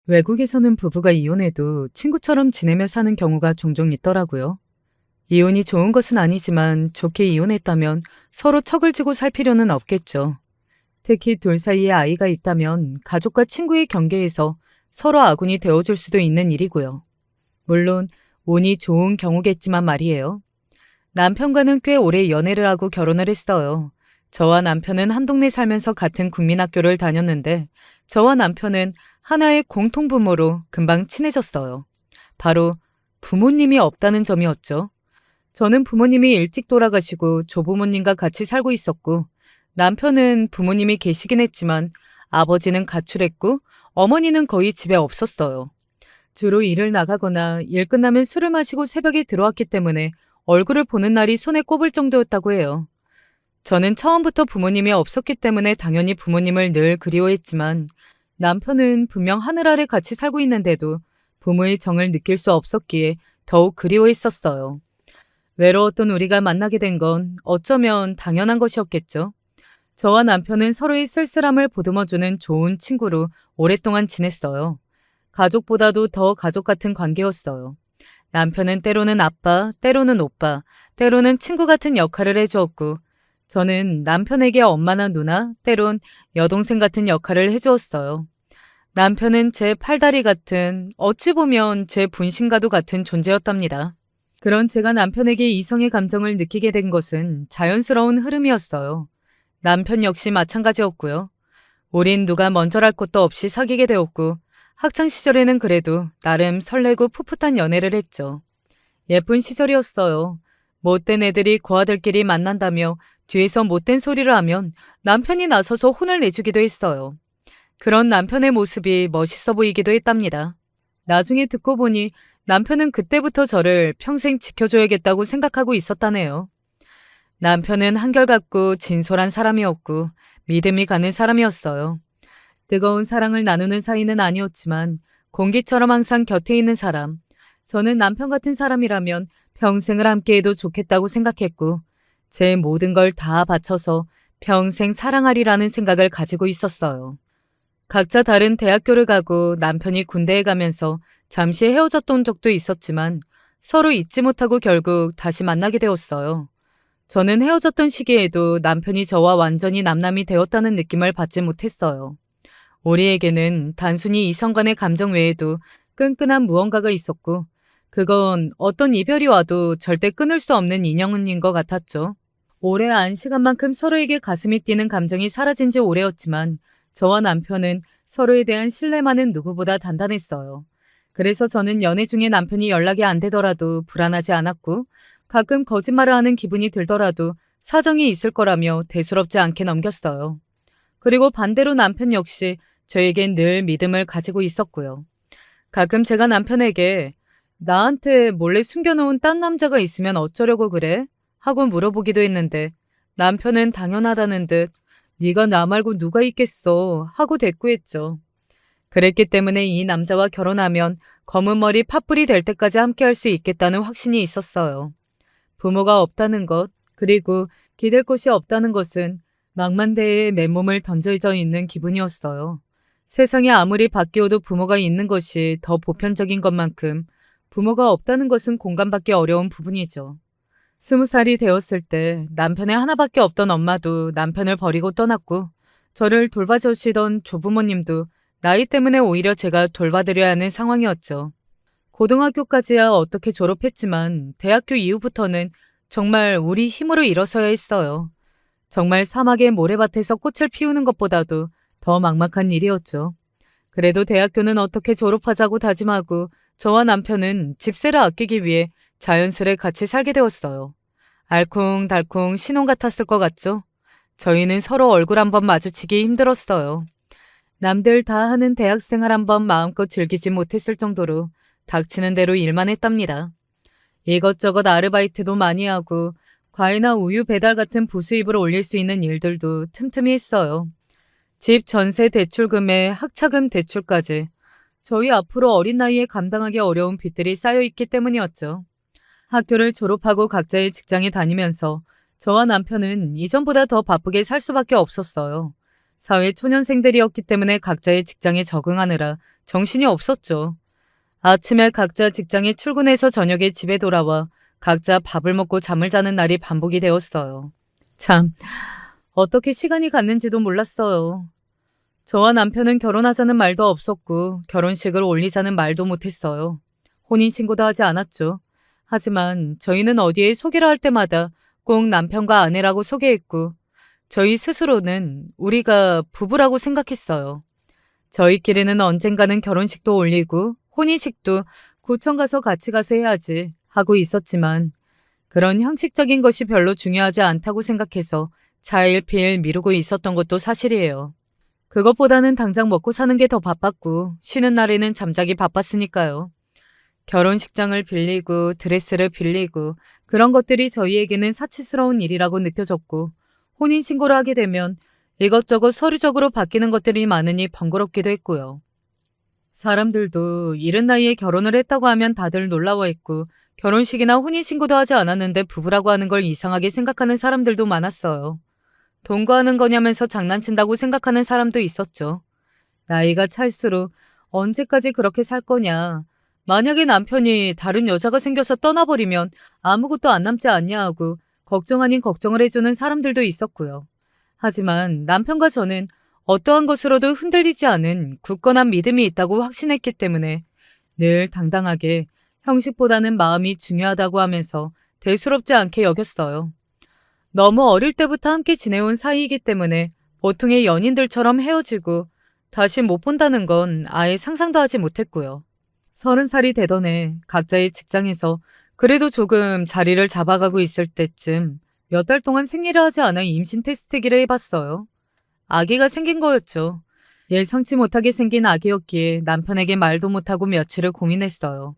외국에서는 부부가 이혼해도 친구처럼 지내며 사는 경우가 종종 있더라고요. 이혼이 좋은 것은 아니지만 좋게 이혼했다면 서로 척을 지고 살 필요는 없겠죠. 특히 둘 사이에 아이가 있다면 가족과 친구의 경계에서 서로 아군이 되어줄 수도 있는 일이고요. 물론 운이 좋은 경우겠지만 말이에요. 남편과는 꽤 오래 연애를 하고 결혼을 했어요. 저와 남편은 한 동네 살면서 같은 국민학교를 다녔는데 저와 남편은 하나의 공통부모로 금방 친해졌어요. 바로 부모님이 없다는 점이었죠. 저는 부모님이 일찍 돌아가시고 조부모님과 같이 살고 있었고 남편은 부모님이 계시긴 했지만 아버지는 가출했고 어머니는 거의 집에 없었어요. 주로 일을 나가거나 일 끝나면 술을 마시고 새벽에 들어왔기 때문에 얼굴을 보는 날이 손에 꼽을 정도였다고 해요. 저는 처음부터 부모님이 없었기 때문에 당연히 부모님을 늘 그리워했지만 남편은 분명 하늘 아래 같이 살고 있는데도 부모의 정을 느낄 수 없었기에 더욱 그리워했었어요. 외로웠던 우리가 만나게 된 건 어쩌면 당연한 것이었겠죠. 저와 남편은 서로의 쓸쓸함을 보듬어주는 좋은 친구로 오랫동안 지냈어요. 가족보다도 더 가족 같은 관계였어요. 남편은 때로는 아빠, 때로는 오빠, 때로는 친구 같은 역할을 해주었고, 저는 남편에게 엄마나 누나, 때론 여동생 같은 역할을 해주었어요. 남편은 제 팔다리 같은, 어찌 보면 제 분신과도 같은 존재였답니다. 그런 제가 남편에게 이성의 감정을 느끼게 된 것은 자연스러운 흐름이었어요. 남편 역시 마찬가지였고요. 우린 누가 먼저랄 것도 없이 사귀게 되었고, 학창시절에는 그래도 나름 설레고 풋풋한 연애를 했죠. 예쁜 시절이었어요. 못된 애들이 고아들끼리 만난다며 뒤에서 못된 소리를 하면 남편이 나서서 혼을 내주기도 했어요. 그런 남편의 모습이 멋있어 보이기도 했답니다. 나중에 듣고 보니 남편은 그때부터 저를 평생 지켜줘야겠다고 생각하고 있었다네요. 남편은 한결같고 진솔한 사람이었고 믿음이 가는 사람이었어요. 뜨거운 사랑을 나누는 사이는 아니었지만 공기처럼 항상 곁에 있는 사람. 저는 남편 같은 사람이라면 평생을 함께해도 좋겠다고 생각했고 제 모든 걸 다 바쳐서 평생 사랑하리라는 생각을 가지고 있었어요. 각자 다른 대학교를 가고 남편이 군대에 가면서 잠시 헤어졌던 적도 있었지만 서로 잊지 못하고 결국 다시 만나게 되었어요. 저는 헤어졌던 시기에도 남편이 저와 완전히 남남이 되었다는 느낌을 받지 못했어요. 우리에게는 단순히 이성 간의 감정 외에도 끈끈한 무언가가 있었고 그건 어떤 이별이 와도 절대 끊을 수 없는 인연인 것 같았죠. 오래 안 시간만큼 서로에게 가슴이 뛰는 감정이 사라진 지 오래였지만 저와 남편은 서로에 대한 신뢰만은 누구보다 단단했어요. 그래서 저는 연애 중에 남편이 연락이 안 되더라도 불안하지 않았고 가끔 거짓말을 하는 기분이 들더라도 사정이 있을 거라며 대수롭지 않게 넘겼어요. 그리고 반대로 남편 역시 저에겐 늘 믿음을 가지고 있었고요. 가끔 제가 남편에게 나한테 몰래 숨겨놓은 딴 남자가 있으면 어쩌려고 그래? 하고 물어보기도 했는데 남편은 당연하다는 듯 네가 나 말고 누가 있겠어 하고 대꾸했죠. 그랬기 때문에 이 남자와 결혼하면 검은 머리 팥불이 될 때까지 함께할 수 있겠다는 확신이 있었어요. 부모가 없다는 것, 그리고 기댈 곳이 없다는 것은 망만대해에 맨몸을 던져져 있는 기분이었어요. 세상이 아무리 바뀌어도 부모가 있는 것이 더 보편적인 것만큼 부모가 없다는 것은 공감받기 어려운 부분이죠. 20살이 되었을 때 남편의 하나밖에 없던 엄마도 남편을 버리고 떠났고 저를 돌봐주시던 조부모님도 나이 때문에 오히려 제가 돌봐드려야 하는 상황이었죠. 고등학교까지야 어떻게 졸업했지만 대학교 이후부터는 정말 우리 힘으로 일어서야 했어요. 정말 사막의 모래밭에서 꽃을 피우는 것보다도 더 막막한 일이었죠. 그래도 대학교는 어떻게 졸업하자고 다짐하고 저와 남편은 집세를 아끼기 위해 자연스레 같이 살게 되었어요. 알콩달콩 신혼 같았을 것 같죠? 저희는 서로 얼굴 한번 마주치기 힘들었어요. 남들 다 하는 대학생활 한번 마음껏 즐기지 못했을 정도로 닥치는 대로 일만 했답니다. 이것저것 아르바이트도 많이 하고 과일이나 우유 배달 같은 부수입을 올릴 수 있는 일들도 틈틈이 했어요. 집 전세 대출금에 학자금 대출까지 저희 앞으로 어린 나이에 감당하기 어려운 빚들이 쌓여있기 때문이었죠. 학교를 졸업하고 각자의 직장에 다니면서 저와 남편은 이전보다 더 바쁘게 살 수밖에 없었어요. 사회 초년생들이었기 때문에 각자의 직장에 적응하느라 정신이 없었죠. 아침에 각자 직장에 출근해서 저녁에 집에 돌아와 각자 밥을 먹고 잠을 자는 날이 반복이 되었어요. 참, 어떻게 시간이 갔는지도 몰랐어요. 저와 남편은 결혼하자는 말도 없었고 결혼식을 올리자는 말도 못했어요. 혼인신고도 하지 않았죠. 하지만 저희는 어디에 소개를 할 때마다 꼭 남편과 아내라고 소개했고 저희 스스로는 우리가 부부라고 생각했어요. 저희끼리는 언젠가는 결혼식도 올리고 혼인식도 구청 가서 같이 가서 해야지 하고 있었지만 그런 형식적인 것이 별로 중요하지 않다고 생각해서 차일피일 미루고 있었던 것도 사실이에요. 그것보다는 당장 먹고 사는 게 더 바빴고 쉬는 날에는 잠자기 바빴으니까요. 결혼식장을 빌리고 드레스를 빌리고 그런 것들이 저희에게는 사치스러운 일이라고 느껴졌고 혼인신고를 하게 되면 이것저것 서류적으로 바뀌는 것들이 많으니 번거롭기도 했고요. 사람들도 이른 나이에 결혼을 했다고 하면 다들 놀라워했고 결혼식이나 혼인신고도 하지 않았는데 부부라고 하는 걸 이상하게 생각하는 사람들도 많았어요. 동거하는 거냐면서 장난친다고 생각하는 사람도 있었죠. 나이가 찰수록 언제까지 그렇게 살 거냐. 만약에 남편이 다른 여자가 생겨서 떠나버리면 아무것도 안 남지 않냐 하고 걱정 아닌 걱정을 해주는 사람들도 있었고요. 하지만 남편과 저는 어떠한 것으로도 흔들리지 않은 굳건한 믿음이 있다고 확신했기 때문에 늘 당당하게 형식보다는 마음이 중요하다고 하면서 대수롭지 않게 여겼어요. 너무 어릴 때부터 함께 지내온 사이이기 때문에 보통의 연인들처럼 헤어지고 다시 못 본다는 건 아예 상상도 하지 못했고요. 30살이 되던 해 각자의 직장에서 그래도 조금 자리를 잡아가고 있을 때쯤 몇 달 동안 생리를 하지 않아 임신 테스트기를 해봤어요. 아기가 생긴 거였죠. 예상치 못하게 생긴 아기였기에 남편에게 말도 못하고 며칠을 고민했어요.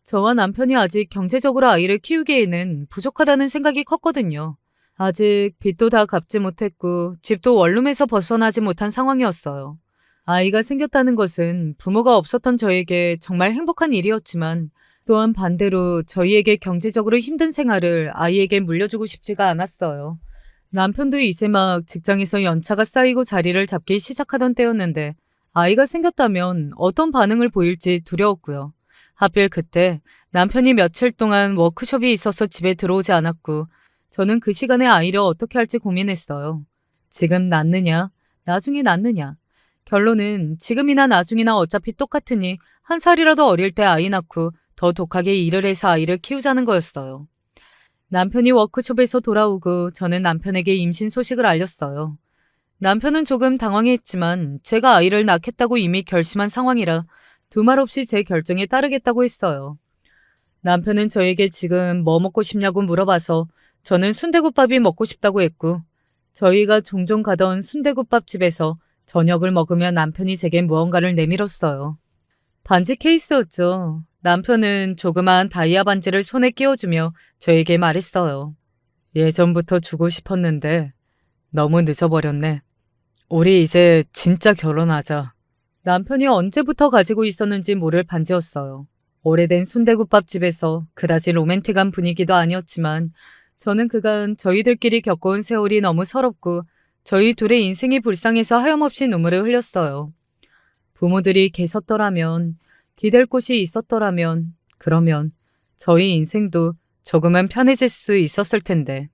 저와 남편이 아직 경제적으로 아이를 키우기에는 부족하다는 생각이 컸거든요. 아직 빚도 다 갚지 못했고 집도 원룸에서 벗어나지 못한 상황이었어요. 아이가 생겼다는 것은 부모가 없었던 저에게 정말 행복한 일이었지만 또한 반대로 저희에게 경제적으로 힘든 생활을 아이에게 물려주고 싶지가 않았어요. 남편도 이제 막 직장에서 연차가 쌓이고 자리를 잡기 시작하던 때였는데 아이가 생겼다면 어떤 반응을 보일지 두려웠고요. 하필 그때 남편이 며칠 동안 워크숍이 있어서 집에 들어오지 않았고 저는 그 시간에 아이를 어떻게 할지 고민했어요. 지금 낳느냐, 나중에 낳느냐. 결론은 지금이나 나중이나 어차피 똑같으니 한 살이라도 어릴 때 아이 낳고 더 독하게 일을 해서 아이를 키우자는 거였어요. 남편이 워크숍에서 돌아오고 저는 남편에게 임신 소식을 알렸어요. 남편은 조금 당황했지만 제가 아이를 낳겠다고 이미 결심한 상황이라 두말 없이 제 결정에 따르겠다고 했어요. 남편은 저에게 지금 뭐 먹고 싶냐고 물어봐서 저는 순대국밥이 먹고 싶다고 했고 저희가 종종 가던 순대국밥 집에서 저녁을 먹으며 남편이 제게 무언가를 내밀었어요. 반지 케이스였죠. 남편은 조그마한 다이아 반지를 손에 끼워주며 저에게 말했어요. 예전부터 주고 싶었는데 너무 늦어버렸네. 우리 이제 진짜 결혼하자. 남편이 언제부터 가지고 있었는지 모를 반지였어요. 오래된 순대국밥집에서 그다지 로맨틱한 분위기도 아니었지만 저는 그간 저희들끼리 겪어온 세월이 너무 서럽고 저희 둘의 인생이 불쌍해서 하염없이 눈물을 흘렸어요. 부모들이 계셨더라면, 기댈 곳이 있었더라면, 그러면 저희 인생도 조금은 편해질 수 있었을 텐데.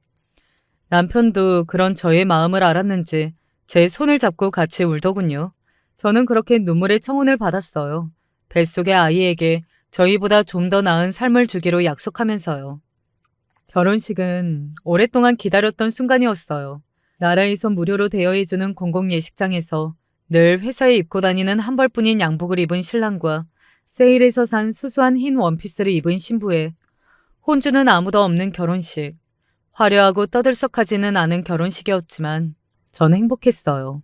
남편도 그런 저의 마음을 알았는지 제 손을 잡고 같이 울더군요. 저는 그렇게 눈물의 청혼을 받았어요. 뱃속의 아이에게 저희보다 좀 더 나은 삶을 주기로 약속하면서요. 결혼식은 오랫동안 기다렸던 순간이었어요. 나라에서 무료로 대여해주는 공공예식장에서 늘 회사에 입고 다니는 한 벌뿐인 양복을 입은 신랑과 세일에서 산 수수한 흰 원피스를 입은 신부의 혼주는 아무도 없는 결혼식. 화려하고 떠들썩하지는 않은 결혼식이었지만 전 행복했어요.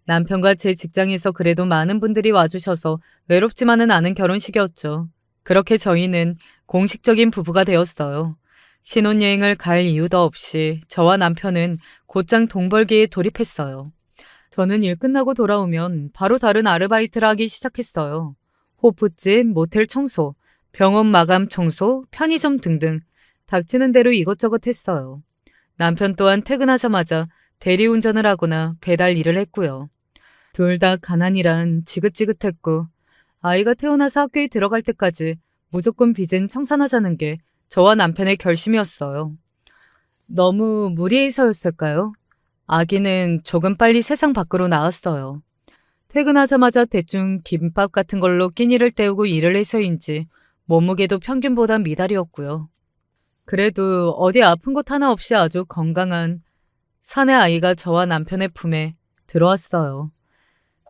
남편과 제 직장에서 그래도 많은 분들이 와주셔서 외롭지만은 않은 결혼식이었죠. 그렇게 저희는 공식적인 부부가 되었어요. 신혼여행을 갈 이유도 없이 저와 남편은 곧장 돈 벌기에 돌입했어요. 저는 일 끝나고 돌아오면 바로 다른 아르바이트를 하기 시작했어요. 호프집, 모텔 청소, 병원 마감 청소, 편의점 등등 닥치는 대로 이것저것 했어요. 남편 또한 퇴근하자마자 대리운전을 하거나 배달 일을 했고요. 둘 다 가난이란 지긋지긋했고 아이가 태어나서 학교에 들어갈 때까지 무조건 빚은 청산하자는 게 저와 남편의 결심이었어요. 너무 무리해서였을까요? 아기는 조금 빨리 세상 밖으로 나왔어요. 퇴근하자마자 대충 김밥 같은 걸로 끼니를 때우고 일을 해서인지 몸무게도 평균보다 미달이었고요. 그래도 어디 아픈 곳 하나 없이 아주 건강한 사내 아이가 저와 남편의 품에 들어왔어요.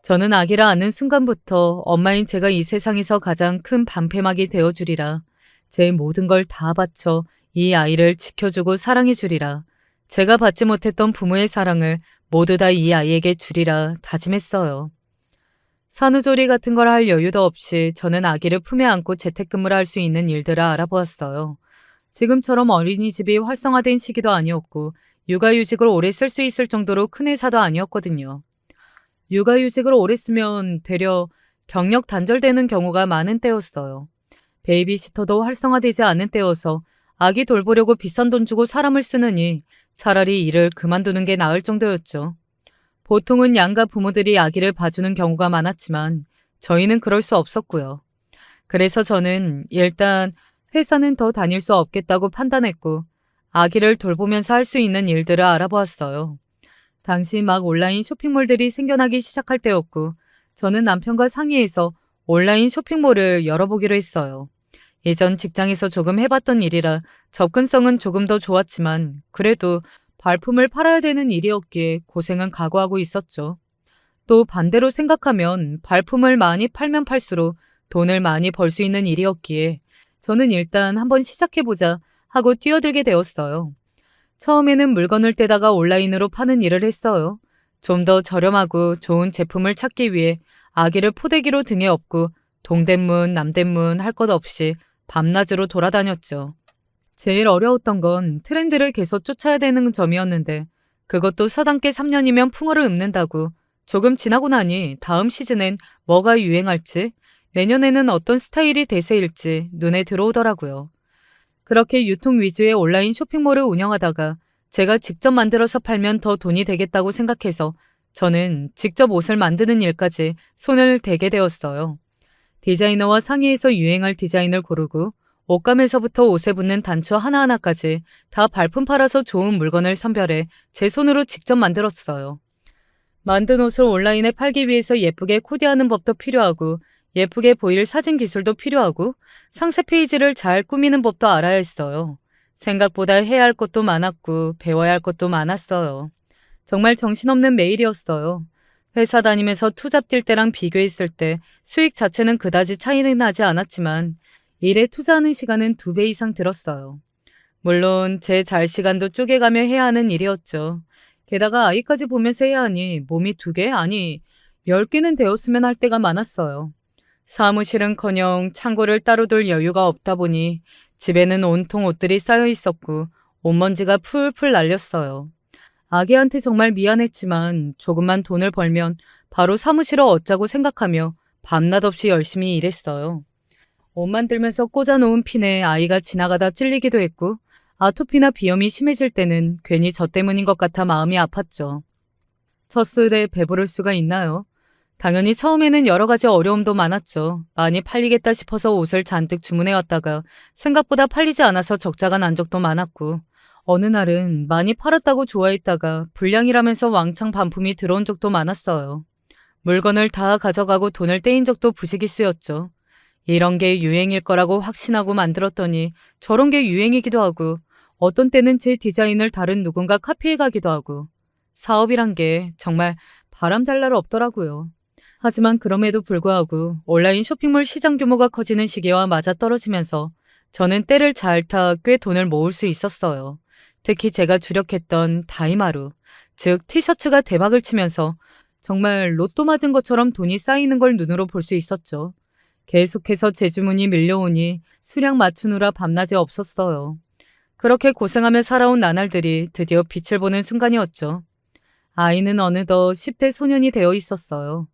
저는 아기를 안는 순간부터 엄마인 제가 이 세상에서 가장 큰 방패막이 되어주리라. 제 모든 걸 다 바쳐 이 아이를 지켜주고 사랑해주리라. 제가 받지 못했던 부모의 사랑을 모두 다 이 아이에게 주리라 다짐했어요. 산후조리 같은 걸 할 여유도 없이 저는 아기를 품에 안고 재택근무를 할 수 있는 일들을 알아보았어요. 지금처럼 어린이집이 활성화된 시기도 아니었고 육아휴직을 오래 쓸 수 있을 정도로 큰 회사도 아니었거든요. 육아휴직을 오래 쓰면 되려 경력 단절되는 경우가 많은 때였어요. 베이비시터도 활성화되지 않은 때여서 아기 돌보려고 비싼 돈 주고 사람을 쓰느니 차라리 일을 그만두는 게 나을 정도였죠. 보통은 양가 부모들이 아기를 봐주는 경우가 많았지만 저희는 그럴 수 없었고요. 그래서 저는 일단 회사는 더 다닐 수 없겠다고 판단했고 아기를 돌보면서 할 수 있는 일들을 알아보았어요. 당시 막 온라인 쇼핑몰들이 생겨나기 시작할 때였고 저는 남편과 상의해서 온라인 쇼핑몰을 열어보기로 했어요. 예전 직장에서 조금 해봤던 일이라 접근성은 조금 더 좋았지만 그래도 발품을 팔아야 되는 일이었기에 고생은 각오하고 있었죠. 또 반대로 생각하면 발품을 많이 팔면 팔수록 돈을 많이 벌 수 있는 일이었기에 저는 일단 한번 시작해보자 하고 뛰어들게 되었어요. 처음에는 물건을 떼다가 온라인으로 파는 일을 했어요. 좀 더 저렴하고 좋은 제품을 찾기 위해 아기를 포대기로 등에 업고 동대문, 남대문 할 것 없이 밤낮으로 돌아다녔죠. 제일 어려웠던 건 트렌드를 계속 쫓아야 되는 점이었는데 그것도 서당계 3년이면 풍어를 읊는다고 조금 지나고 나니 다음 시즌엔 뭐가 유행할지 내년에는 어떤 스타일이 대세일지 눈에 들어오더라고요. 그렇게 유통 위주의 온라인 쇼핑몰을 운영하다가 제가 직접 만들어서 팔면 더 돈이 되겠다고 생각해서 저는 직접 옷을 만드는 일까지 손을 대게 되었어요. 디자이너와 상의해서 유행할 디자인을 고르고 옷감에서부터 옷에 붙는 단추 하나하나까지 다 발품 팔아서 좋은 물건을 선별해 제 손으로 직접 만들었어요. 만든 옷을 온라인에 팔기 위해서 예쁘게 코디하는 법도 필요하고 예쁘게 보일 사진 기술도 필요하고 상세 페이지를 잘 꾸미는 법도 알아야 했어요. 생각보다 해야 할 것도 많았고 배워야 할 것도 많았어요. 정말 정신없는 매일이었어요. 회사 다니면서 투잡 뛸 때랑 비교했을 때 수익 자체는 그다지 차이는 나지 않았지만 일에 투자하는 시간은 2배 이상 들었어요. 물론 제 잘 시간도 쪼개가며 해야 하는 일이었죠. 게다가 아이까지 보면서 해야 하니 몸이 2개? 아니 10개는 되었으면 할 때가 많았어요. 사무실은커녕 창고를 따로 둘 여유가 없다 보니 집에는 온통 옷들이 쌓여 있었고 옷먼지가 풀풀 날렸어요. 아기한테 정말 미안했지만 조금만 돈을 벌면 바로 사무실을 얻자고 생각하며 밤낮 없이 열심히 일했어요. 옷 만들면서 꽂아놓은 핀에 아이가 지나가다 찔리기도 했고 아토피나 비염이 심해질 때는 괜히 저 때문인 것 같아 마음이 아팠죠. 첫 술에 배부를 수가 있나요? 당연히 처음에는 여러 가지 어려움도 많았죠. 많이 팔리겠다 싶어서 옷을 잔뜩 주문해왔다가 생각보다 팔리지 않아서 적자가 난 적도 많았고 어느 날은 많이 팔았다고 좋아했다가 불량이라면서 왕창 반품이 들어온 적도 많았어요. 물건을 다 가져가고 돈을 떼인 적도 부지기수였죠. 이런 게 유행일 거라고 확신하고 만들었더니 저런 게 유행이기도 하고 어떤 때는 제 디자인을 다른 누군가 카피해 가기도 하고 사업이란 게 정말 바람 잘 날 없더라고요. 하지만 그럼에도 불구하고 온라인 쇼핑몰 시장 규모가 커지는 시기와 맞아떨어지면서 저는 때를 잘 타 꽤 돈을 모을 수 있었어요. 특히 제가 주력했던 다이마루, 즉 티셔츠가 대박을 치면서 정말 로또 맞은 것처럼 돈이 쌓이는 걸 눈으로 볼 수 있었죠. 계속해서 재주문이 밀려오니 수량 맞추느라 밤낮이 없었어요. 그렇게 고생하며 살아온 나날들이 드디어 빛을 보는 순간이었죠. 아이는 어느덧 10대 소년이 되어 있었어요.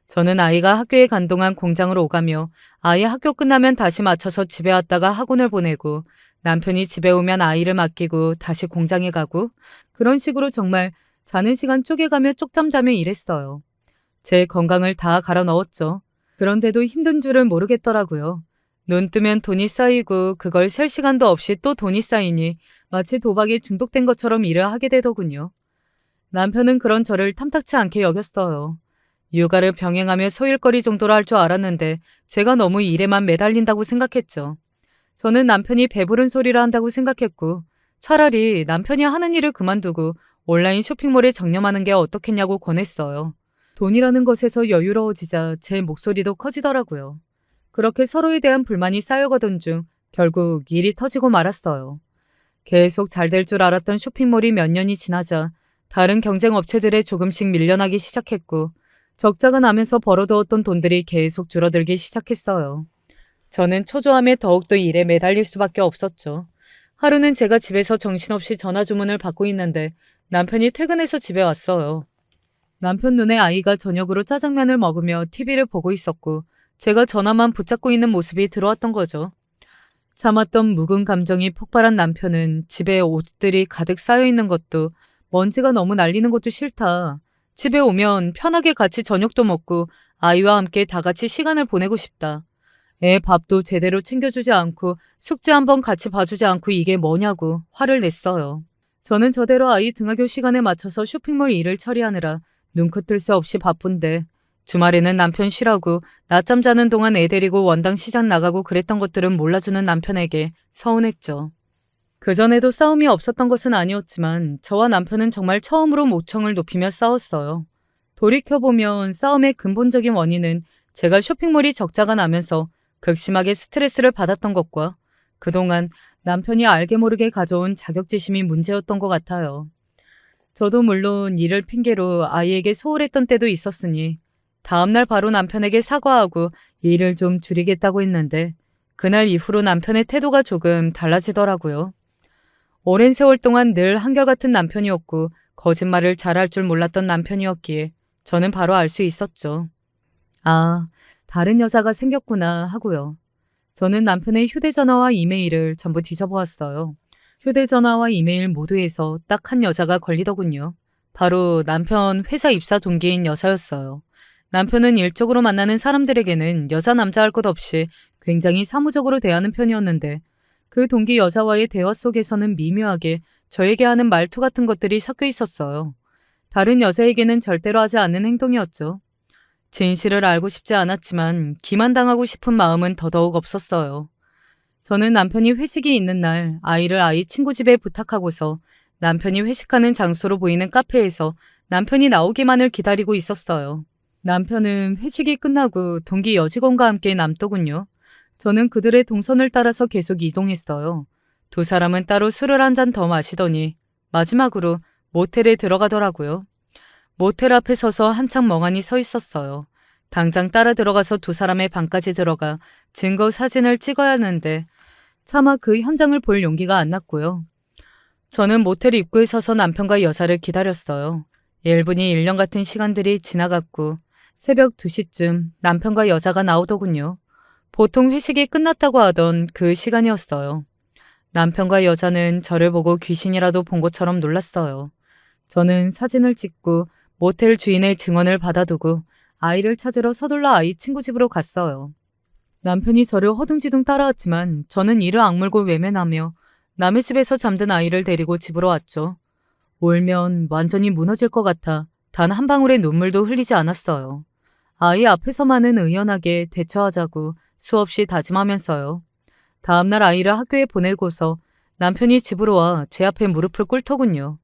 저는 아이가 학교에 간 동안 공장으로 오가며 아이 학교 끝나면 다시 맞춰서 집에 왔다가 학원을 보내고 남편이 집에 오면 아이를 맡기고 다시 공장에 가고 그런 식으로 정말 자는 시간 쪼개가며 쪽잠 자며 일했어요. 제 건강을 다 갈아 넣었죠. 그런데도 힘든 줄을 모르겠더라고요. 눈 뜨면 돈이 쌓이고 그걸 셀 시간도 없이 또 돈이 쌓이니 마치 도박에 중독된 것처럼 일을 하게 되더군요. 남편은 그런 저를 탐탁치 않게 여겼어요. 육아를 병행하며 소일거리 정도로 할 줄 알았는데 제가 너무 일에만 매달린다고 생각했죠. 저는 남편이 배부른 소리를 한다고 생각했고 차라리 남편이 하는 일을 그만두고 온라인 쇼핑몰에 정념하는 게 어떻겠냐고 권했어요. 돈이라는 것에서 여유로워지자 제 목소리도 커지더라고요. 그렇게 서로에 대한 불만이 쌓여가던 중 결국 일이 터지고 말았어요. 계속 잘 될 줄 알았던 쇼핑몰이 몇 년이 지나자 다른 경쟁 업체들에 조금씩 밀려나기 시작했고 적자가 나면서 벌어두었던 돈들이 계속 줄어들기 시작했어요. 저는 초조함에 더욱더 일에 매달릴 수밖에 없었죠. 하루는 제가 집에서 정신없이 전화 주문을 받고 있는데 남편이 퇴근해서 집에 왔어요. 남편 눈에 아이가 저녁으로 짜장면을 먹으며 TV를 보고 있었고 제가 전화만 붙잡고 있는 모습이 들어왔던 거죠. 참았던 묵은 감정이 폭발한 남편은 집에 옷들이 가득 쌓여 있는 것도 먼지가 너무 날리는 것도 싫다. 집에 오면 편하게 같이 저녁도 먹고 아이와 함께 다 같이 시간을 보내고 싶다. 애 밥도 제대로 챙겨주지 않고 숙제 한번 같이 봐주지 않고 이게 뭐냐고 화를 냈어요. 저는 저대로 아이 등하교 시간에 맞춰서 쇼핑몰 일을 처리하느라 눈코 뜰 새 없이 바쁜데 주말에는 남편 쉬라고 낮잠 자는 동안 애 데리고 원당 시장 나가고 그랬던 것들은 몰라주는 남편에게 서운했죠. 그전에도 싸움이 없었던 것은 아니었지만 저와 남편은 정말 처음으로 목청을 높이며 싸웠어요. 돌이켜보면 싸움의 근본적인 원인은 제가 쇼핑몰이 적자가 나면서 극심하게 스트레스를 받았던 것과 그동안 남편이 알게 모르게 가져온 자격지심이 문제였던 것 같아요. 저도 물론 이를 핑계로 아이에게 소홀했던 때도 있었으니 다음날 바로 남편에게 사과하고 일을 좀 줄이겠다고 했는데 그날 이후로 남편의 태도가 조금 달라지더라고요. 오랜 세월 동안 늘 한결같은 남편이었고 거짓말을 잘할 줄 몰랐던 남편이었기에 저는 바로 알 수 있었죠. 아, 다른 여자가 생겼구나 하고요. 저는 남편의 휴대전화와 이메일을 전부 뒤져보았어요. 휴대전화와 이메일 모두에서 딱 한 여자가 걸리더군요. 바로 남편 회사 입사 동기인 여자였어요. 남편은 일적으로 만나는 사람들에게는 여자 남자 할 것 없이 굉장히 사무적으로 대하는 편이었는데 그 동기 여자와의 대화 속에서는 미묘하게 저에게 하는 말투 같은 것들이 섞여 있었어요. 다른 여자에게는 절대로 하지 않는 행동이었죠. 진실을 알고 싶지 않았지만 기만당하고 싶은 마음은 더더욱 없었어요. 저는 남편이 회식이 있는 날 아이를 아이 친구 집에 부탁하고서 남편이 회식하는 장소로 보이는 카페에서 남편이 나오기만을 기다리고 있었어요. 남편은 회식이 끝나고 동기 여직원과 함께 남더군요. 저는 그들의 동선을 따라서 계속 이동했어요. 두 사람은 따로 술을 한 잔 더 마시더니 마지막으로 모텔에 들어가더라고요. 모텔 앞에 서서 한참 멍하니 서 있었어요. 당장 따라 들어가서 두 사람의 방까지 들어가 증거 사진을 찍어야 하는데 차마 그 현장을 볼 용기가 안 났고요. 저는 모텔 입구에 서서 남편과 여자를 기다렸어요. 1분이 1년 같은 시간들이 지나갔고 새벽 2시쯤 남편과 여자가 나오더군요. 보통 회식이 끝났다고 하던 그 시간이었어요. 남편과 여자는 저를 보고 귀신이라도 본 것처럼 놀랐어요. 저는 사진을 찍고 모텔 주인의 증언을 받아두고 아이를 찾으러 서둘러 아이 친구 집으로 갔어요. 남편이 저를 허둥지둥 따라왔지만 저는 이를 악물고 외면하며 남의 집에서 잠든 아이를 데리고 집으로 왔죠. 울면 완전히 무너질 것 같아 단 한 방울의 눈물도 흘리지 않았어요. 아이 앞에서만은 의연하게 대처하자고 수없이 다짐하면서요. 다음날 아이를 학교에 보내고서 남편이 집으로 와 제 앞에 무릎을 꿇더군요.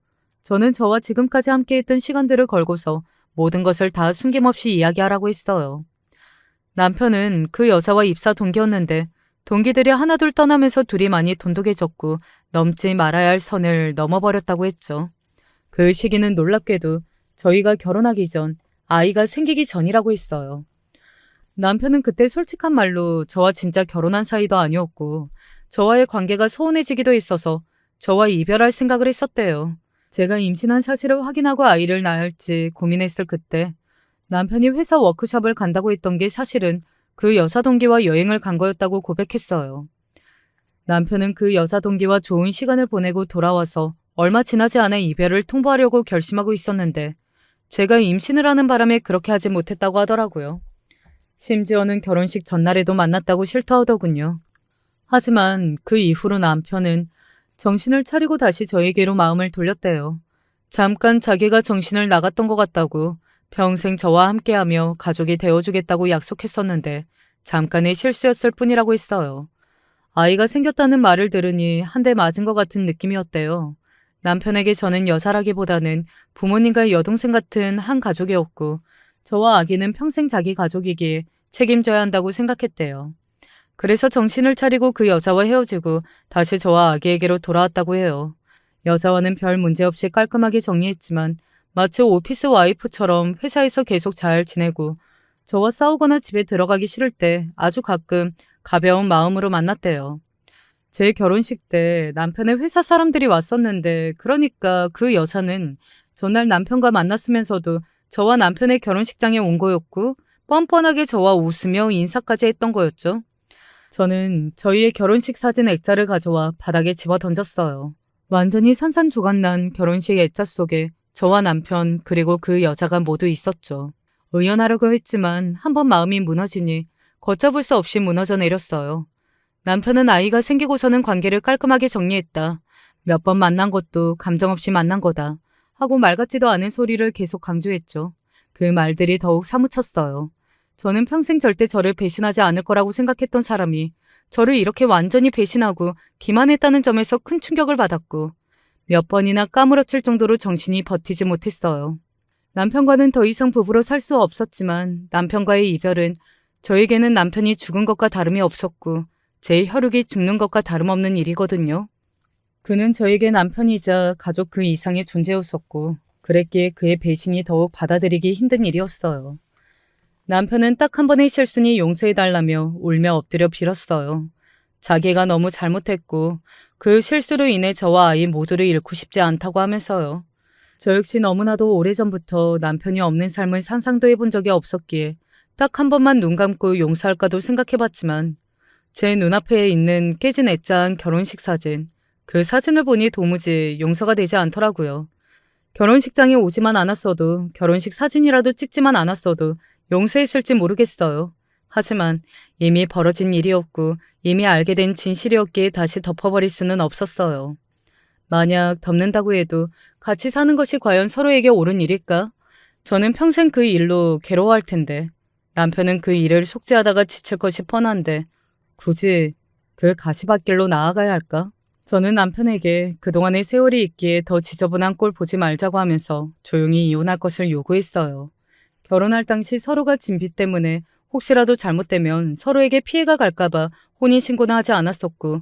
저는 저와 지금까지 함께했던 시간들을 걸고서 모든 것을 다 숨김없이 이야기하라고 했어요. 남편은 그 여자와 입사 동기였는데 동기들이 하나둘 떠나면서 둘이 많이 돈독해졌고 넘지 말아야 할 선을 넘어버렸다고 했죠. 그 시기는 놀랍게도 저희가 결혼하기 전 아이가 생기기 전이라고 했어요. 남편은 그때 솔직한 말로 저와 진짜 결혼한 사이도 아니었고 저와의 관계가 소원해지기도 했어서 저와 이별할 생각을 했었대요. 제가 임신한 사실을 확인하고 아이를 낳아야 할지 고민했을 그때 남편이 회사 워크숍을 간다고 했던 게 사실은 그 여자 동기와 여행을 간 거였다고 고백했어요. 남편은 그 여자 동기와 좋은 시간을 보내고 돌아와서 얼마 지나지 않아 이별을 통보하려고 결심하고 있었는데 제가 임신을 하는 바람에 그렇게 하지 못했다고 하더라고요. 심지어는 결혼식 전날에도 만났다고 실토하더군요. 하지만 그 이후로 남편은 정신을 차리고 다시 저에게로 마음을 돌렸대요. 잠깐 자기가 정신을 나갔던 것 같다고 평생 저와 함께하며 가족이 되어주겠다고 약속했었는데 잠깐의 실수였을 뿐이라고 했어요. 아이가 생겼다는 말을 들으니 한 대 맞은 것 같은 느낌이었대요. 남편에게 저는 여자라기보다는 부모님과 여동생 같은 한 가족이었고 저와 아기는 평생 자기 가족이기에 책임져야 한다고 생각했대요. 그래서 정신을 차리고 그 여자와 헤어지고 다시 저와 아기에게로 돌아왔다고 해요. 여자와는 별 문제 없이 깔끔하게 정리했지만 마치 오피스 와이프처럼 회사에서 계속 잘 지내고 저와 싸우거나 집에 들어가기 싫을 때 아주 가끔 가벼운 마음으로 만났대요. 제 결혼식 때 남편의 회사 사람들이 왔었는데 그러니까 그 여자는 전날 남편과 만났으면서도 저와 남편의 결혼식장에 온 거였고 뻔뻔하게 저와 웃으며 인사까지 했던 거였죠. 저는 저희의 결혼식 사진 액자를 가져와 바닥에 집어 던졌어요. 완전히 산산조각난 결혼식 액자 속에 저와 남편 그리고 그 여자가 모두 있었죠. 의연하려고 했지만 한번 마음이 무너지니 걷잡을 수 없이 무너져 내렸어요. 남편은 아이가 생기고서는 관계를 깔끔하게 정리했다. 몇 번 만난 것도 감정 없이 만난 거다. 하고 말 같지도 않은 소리를 계속 강조했죠. 그 말들이 더욱 사무쳤어요. 저는 평생 절대 저를 배신하지 않을 거라고 생각했던 사람이 저를 이렇게 완전히 배신하고 기만했다는 점에서 큰 충격을 받았고 몇 번이나 까무러칠 정도로 정신이 버티지 못했어요. 남편과는 더 이상 부부로 살 수 없었지만 남편과의 이별은 저에게는 남편이 죽은 것과 다름이 없었고 제 혈육이 죽는 것과 다름없는 일이거든요. 그는 저에게 남편이자 가족 그 이상의 존재였었고 그랬기에 그의 배신이 더욱 받아들이기 힘든 일이었어요. 남편은 딱 한 번의 실수니 용서해달라며 울며 엎드려 빌었어요. 자기가 너무 잘못했고 그 실수로 인해 저와 아이 모두를 잃고 싶지 않다고 하면서요. 저 역시 너무나도 오래전부터 남편이 없는 삶을 상상도 해본 적이 없었기에 딱 한 번만 눈 감고 용서할까도 생각해봤지만 제 눈앞에 있는 깨진 애짠 결혼식 사진, 그 사진을 보니 도무지 용서가 되지 않더라고요. 결혼식장에 오지만 않았어도 결혼식 사진이라도 찍지만 않았어도 용서했을지 모르겠어요. 하지만 이미 벌어진 일이었고 이미 알게 된 진실이었기에 다시 덮어버릴 수는 없었어요. 만약 덮는다고 해도 같이 사는 것이 과연 서로에게 옳은 일일까? 저는 평생 그 일로 괴로워할 텐데 남편은 그 일을 속죄하다가 지칠 것이 뻔한데 굳이 그 가시밭길로 나아가야 할까? 저는 남편에게 그동안의 세월이 있기에 더 지저분한 꼴 보지 말자고 하면서 조용히 이혼할 것을 요구했어요. 결혼할 당시 서로가 진비 때문에 혹시라도 잘못되면 서로에게 피해가 갈까봐 혼인신고는 하지 않았었고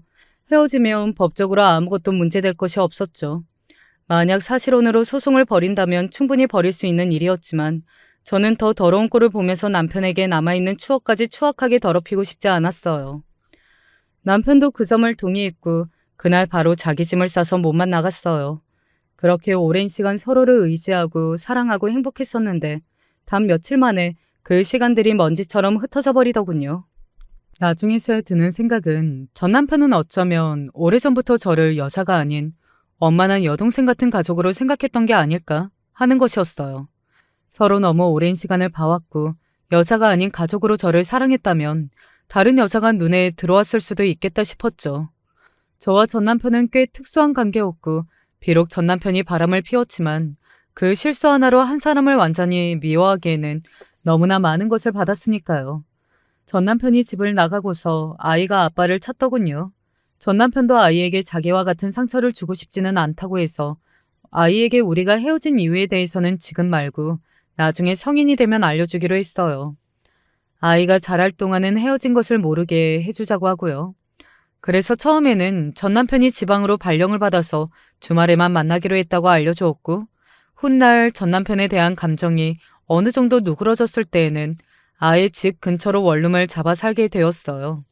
헤어지면 법적으로 아무것도 문제될 것이 없었죠. 만약 사실혼으로 소송을 벌인다면 충분히 벌일 수 있는 일이었지만 저는 더 더러운 꼴을 보면서 남편에게 남아있는 추억까지 추악하게 더럽히고 싶지 않았어요. 남편도 그 점을 동의했고 그날 바로 자기 짐을 싸서 몸만 나갔어요. 그렇게 오랜 시간 서로를 의지하고 사랑하고 행복했었는데 단 며칠 만에 그 시간들이 먼지처럼 흩어져 버리더군요. 나중에서야 드는 생각은 전 남편은 어쩌면 오래전부터 저를 여자가 아닌 원만한 여동생 같은 가족으로 생각했던 게 아닐까 하는 것이었어요. 서로 너무 오랜 시간을 봐왔고 여자가 아닌 가족으로 저를 사랑했다면 다른 여자가 눈에 들어왔을 수도 있겠다 싶었죠. 저와 전 남편은 꽤 특수한 관계였고 비록 전 남편이 바람을 피웠지만 그 실수 하나로 한 사람을 완전히 미워하기에는 너무나 많은 것을 받았으니까요. 전 남편이 집을 나가고서 아이가 아빠를 찾더군요. 전 남편도 아이에게 자기와 같은 상처를 주고 싶지는 않다고 해서 아이에게 우리가 헤어진 이유에 대해서는 지금 말고 나중에 성인이 되면 알려주기로 했어요. 아이가 자랄 동안은 헤어진 것을 모르게 해주자고 하고요. 그래서 처음에는 전 남편이 지방으로 발령을 받아서 주말에만 만나기로 했다고 알려주었고 훗날 전 남편에 대한 감정이 어느 정도 누그러졌을 때에는 아예 집 근처로 원룸을 잡아 살게 되었어요.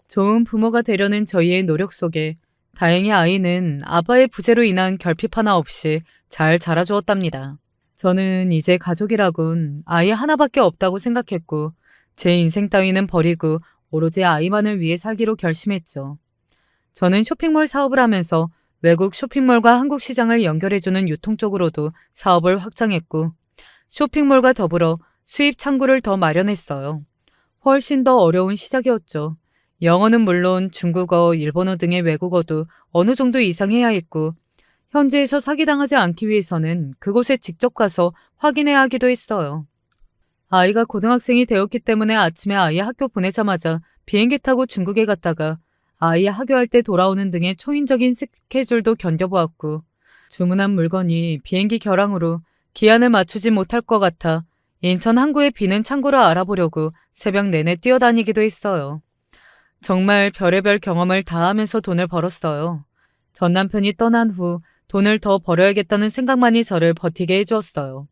좋은 부모가 되려는 저희의 노력 속에 다행히 아이는 아빠의 부재로 인한 결핍 하나 없이 잘 자라주었답니다. 저는 이제 가족이라곤 아이 하나밖에 없다고 생각했고 제 인생 따위는 버리고 오로지 아이만을 위해 살기로 결심했죠. 저는 쇼핑몰 사업을 하면서 외국 쇼핑몰과 한국 시장을 연결해주는 유통 쪽으로도 사업을 확장했고, 쇼핑몰과 더불어 수입 창구를 더 마련했어요. 훨씬 더 어려운 시작이었죠. 영어는 물론 중국어, 일본어 등의 외국어도 어느 정도 이상 해야 했고, 현지에서 사기당하지 않기 위해서는 그곳에 직접 가서 확인해야 하기도 했어요. 아이가 고등학생이 되었기 때문에 아침에 아이 학교 보내자마자 비행기 타고 중국에 갔다가 아이 학교할 때 돌아오는 등의 초인적인 스케줄도 견뎌보았고, 주문한 물건이 비행기 결항으로 기한을 맞추지 못할 것 같아 인천 항구에 비는 창구를 알아보려고 새벽 내내 뛰어다니기도 했어요. 정말 별의별 경험을 다 하면서 돈을 벌었어요. 전 남편이 떠난 후 돈을 더 벌어야겠다는 생각만이 저를 버티게 해주었어요.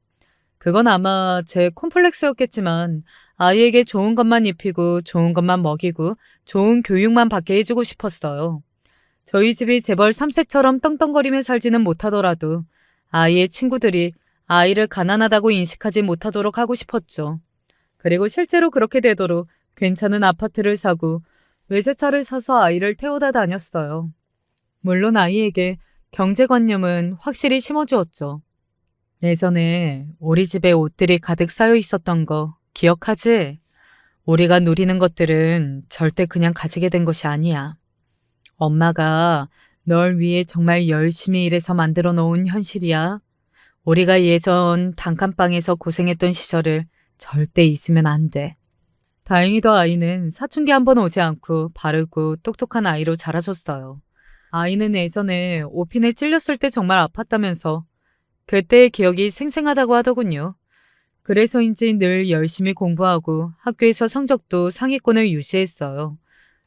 그건 아마 제 콤플렉스였겠지만 아이에게 좋은 것만 입히고 좋은 것만 먹이고 좋은 교육만 받게 해주고 싶었어요. 저희 집이 재벌 3세처럼 떵떵거리며 살지는 못하더라도 아이의 친구들이 아이를 가난하다고 인식하지 못하도록 하고 싶었죠. 그리고 실제로 그렇게 되도록 괜찮은 아파트를 사고 외제차를 사서 아이를 태워다 다녔어요. 물론 아이에게 경제관념은 확실히 심어주었죠. 예전에 우리 집에 옷들이 가득 쌓여 있었던 거 기억하지? 우리가 누리는 것들은 절대 그냥 가지게 된 것이 아니야. 엄마가 널 위해 정말 열심히 일해서 만들어 놓은 현실이야. 우리가 예전 단칸방에서 고생했던 시절을 절대 잊으면 안 돼. 다행히도 아이는 사춘기 한 번 오지 않고 바르고 똑똑한 아이로 자라줬어요. 아이는 예전에 오핀에 찔렸을 때 정말 아팠다면서 그때의 기억이 생생하다고 하더군요. 그래서인지 늘 열심히 공부하고 학교에서 성적도 상위권을 유지했어요.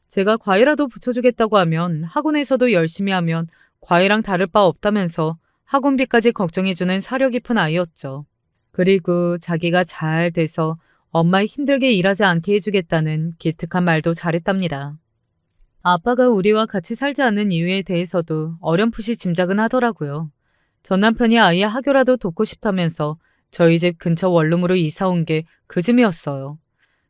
제가 과외라도 붙여주겠다고 하면 학원에서도 열심히 하면 과외랑 다를 바 없다면서 학원비까지 걱정해주는 사려 깊은 아이였죠. 그리고 자기가 잘 돼서 엄마 힘들게 일하지 않게 해주겠다는 기특한 말도 잘했답니다. 아빠가 우리와 같이 살지 않는 이유에 대해서도 어렴풋이 짐작은 하더라고요. 전 남편이 아이의 학교라도 돕고 싶다면서 저희 집 근처 원룸으로 이사 온 게 그쯤이었어요.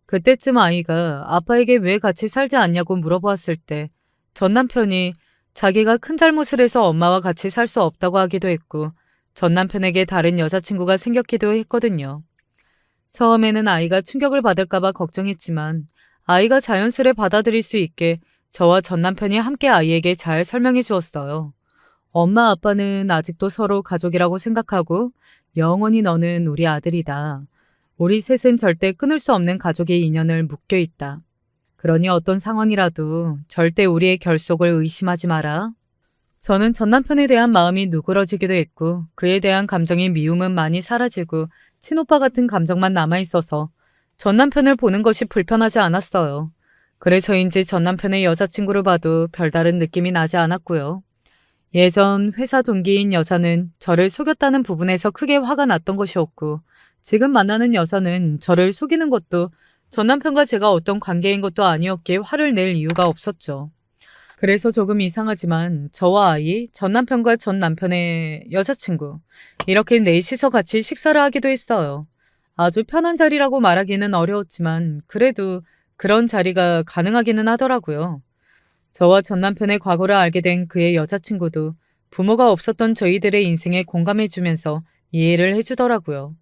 그때쯤 아이가 아빠에게 왜 같이 살지 않냐고 물어보았을 때 전 남편이 자기가 큰 잘못을 해서 엄마와 같이 살 수 없다고 하기도 했고 전 남편에게 다른 여자친구가 생겼기도 했거든요. 처음에는 아이가 충격을 받을까봐 걱정했지만 아이가 자연스레 받아들일 수 있게 저와 전 남편이 함께 아이에게 잘 설명해 주었어요. 엄마 아빠는 아직도 서로 가족이라고 생각하고 영원히 너는 우리 아들이다. 우리 셋은 절대 끊을 수 없는 가족의 인연을 묶여 있다. 그러니 어떤 상황이라도 절대 우리의 결속을 의심하지 마라. 저는 전 남편에 대한 마음이 누그러지기도 했고 그에 대한 감정의 미움은 많이 사라지고 친오빠 같은 감정만 남아있어서 전 남편을 보는 것이 불편하지 않았어요. 그래서인지 전 남편의 여자친구를 봐도 별다른 느낌이 나지 않았고요. 예전 회사 동기인 여자는 저를 속였다는 부분에서 크게 화가 났던 것이었고 지금 만나는 여자는 저를 속이는 것도 전 남편과 제가 어떤 관계인 것도 아니었기에 화를 낼 이유가 없었죠. 그래서 조금 이상하지만 저와 아이, 전 남편과 전 남편의 여자친구 이렇게 넷이서 같이 식사를 하기도 했어요. 아주 편한 자리라고 말하기는 어려웠지만 그래도 그런 자리가 가능하기는 하더라고요. 저와 전 남편의 과거를 알게 된 그의 여자친구도 부모가 없었던 저희들의 인생에 공감해주면서 이해를 해주더라고요.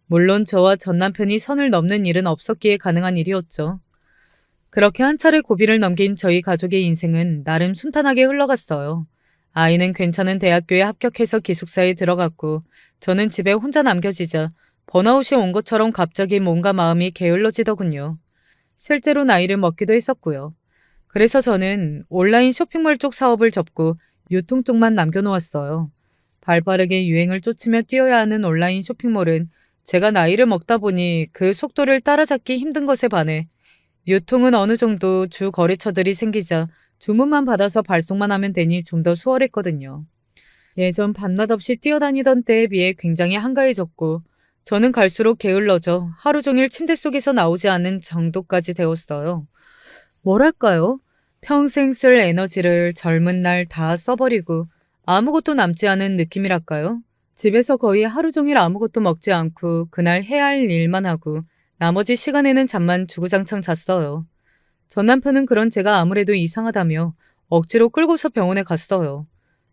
물론 저와 전 남편이 선을 넘는 일은 없었기에 가능한 일이었죠. 그렇게 한 차례 고비를 넘긴 저희 가족의 인생은 나름 순탄하게 흘러갔어요. 아이는 괜찮은 대학교에 합격해서 기숙사에 들어갔고 저는 집에 혼자 남겨지자 번아웃이 온 것처럼 갑자기 몸과 마음이 게을러지더군요. 실제로 나이를 먹기도 했었고요. 그래서 저는 온라인 쇼핑몰 쪽 사업을 접고 유통 쪽만 남겨놓았어요. 발빠르게 유행을 쫓으며 뛰어야 하는 온라인 쇼핑몰은 제가 나이를 먹다 보니 그 속도를 따라잡기 힘든 것에 반해 유통은 어느 정도 주 거래처들이 생기자 주문만 받아서 발송만 하면 되니 좀 더 수월했거든요. 예전 밤낮 없이 뛰어다니던 때에 비해 굉장히 한가해졌고 저는 갈수록 게을러져 하루 종일 침대 속에서 나오지 않는 정도까지 되었어요. 뭐랄까요? 평생 쓸 에너지를 젊은 날 다 써버리고 아무것도 남지 않은 느낌이랄까요? 집에서 거의 하루 종일 아무것도 먹지 않고 그날 해야 할 일만 하고 나머지 시간에는 잠만 주구장창 잤어요. 전 남편은 그런 제가 아무래도 이상하다며 억지로 끌고서 병원에 갔어요.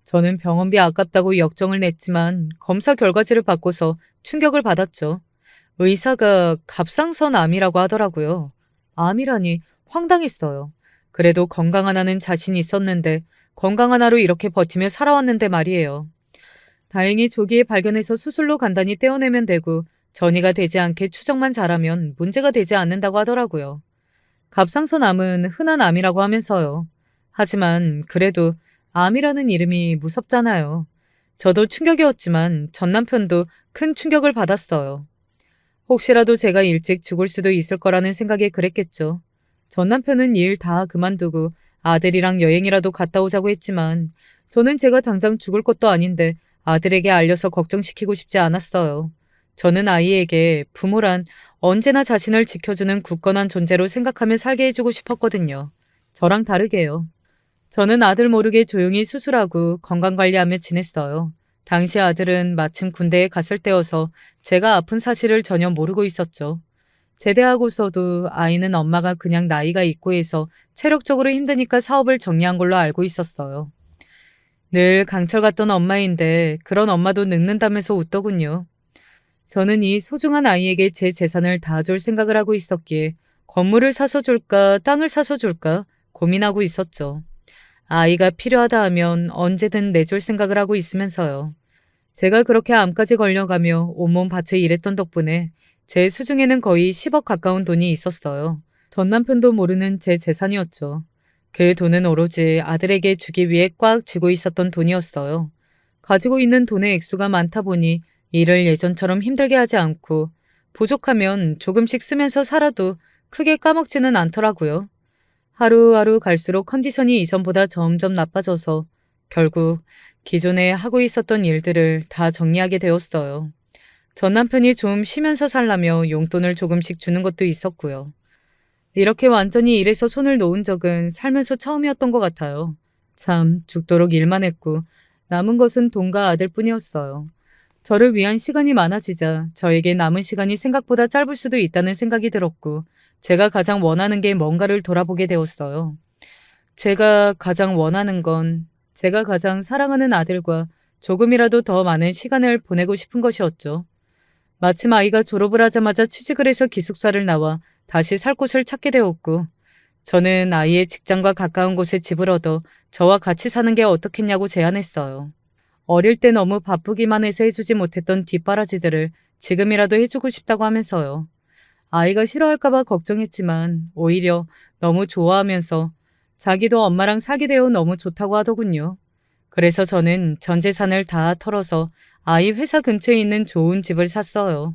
저는 병원비 아깝다고 역정을 냈지만 검사 결과지를 바꿔서 충격을 받았죠. 의사가 갑상선 암이라고 하더라고요. 암이라니 황당했어요. 그래도 건강 하나는 자신이 있었는데 건강 하나로 이렇게 버티며 살아왔는데 말이에요. 다행히 조기에 발견해서 수술로 간단히 떼어내면 되고 전이가 되지 않게 추적만 잘하면 문제가 되지 않는다고 하더라고요. 갑상선 암은 흔한 암이라고 하면서요. 하지만 그래도 암이라는 이름이 무섭잖아요. 저도 충격이었지만 전 남편도 큰 충격을 받았어요. 혹시라도 제가 일찍 죽을 수도 있을 거라는 생각에 그랬겠죠. 전 남편은 일 다 그만두고 아들이랑 여행이라도 갔다 오자고 했지만 저는 제가 당장 죽을 것도 아닌데 아들에게 알려서 걱정시키고 싶지 않았어요. 저는 아이에게 부모란 언제나 자신을 지켜주는 굳건한 존재로 생각하며 살게 해주고 싶었거든요. 저랑 다르게요. 저는 아들 모르게 조용히 수술하고 건강관리하며 지냈어요. 당시 아들은 마침 군대에 갔을 때여서 제가 아픈 사실을 전혀 모르고 있었죠. 제대하고서도 아이는 엄마가 그냥 나이가 있고 해서 체력적으로 힘드니까 사업을 정리한 걸로 알고 있었어요. 늘 강철 같던 엄마인데 그런 엄마도 늙는다면서 웃더군요. 저는 이 소중한 아이에게 제 재산을 다 줄 생각을 하고 있었기에 건물을 사서 줄까 땅을 사서 줄까 고민하고 있었죠. 아이가 필요하다 하면 언제든 내줄 생각을 하고 있으면서요. 제가 그렇게 암까지 걸려가며 온몸 바쳐 일했던 덕분에 제 수중에는 거의 10억 가까운 돈이 있었어요. 전 남편도 모르는 제 재산이었죠. 그 돈은 오로지 아들에게 주기 위해 꽉 쥐고 있었던 돈이었어요. 가지고 있는 돈의 액수가 많다 보니 일을 예전처럼 힘들게 하지 않고 부족하면 조금씩 쓰면서 살아도 크게 까먹지는 않더라고요. 하루하루 갈수록 컨디션이 이전보다 점점 나빠져서 결국 기존에 하고 있었던 일들을 다 정리하게 되었어요. 전 남편이 좀 쉬면서 살라며 용돈을 조금씩 주는 것도 있었고요. 이렇게 완전히 일에서 손을 놓은 적은 살면서 처음이었던 것 같아요. 참 죽도록 일만 했고 남은 것은 돈과 아들뿐이었어요. 저를 위한 시간이 많아지자 저에게 남은 시간이 생각보다 짧을 수도 있다는 생각이 들었고 제가 가장 원하는 게 뭔가를 돌아보게 되었어요. 제가 가장 원하는 건 제가 가장 사랑하는 아들과 조금이라도 더 많은 시간을 보내고 싶은 것이었죠. 마침 아이가 졸업을 하자마자 취직을 해서 기숙사를 나와 다시 살 곳을 찾게 되었고 저는 아이의 직장과 가까운 곳에 집을 얻어 저와 같이 사는 게 어떻겠냐고 제안했어요. 어릴 때 너무 바쁘기만 해서 해주지 못했던 뒷바라지들을 지금이라도 해주고 싶다고 하면서요. 아이가 싫어할까봐 걱정했지만 오히려 너무 좋아하면서 자기도 엄마랑 살게 되어 너무 좋다고 하더군요. 그래서 저는 전 재산을 다 털어서 아이 회사 근처에 있는 좋은 집을 샀어요.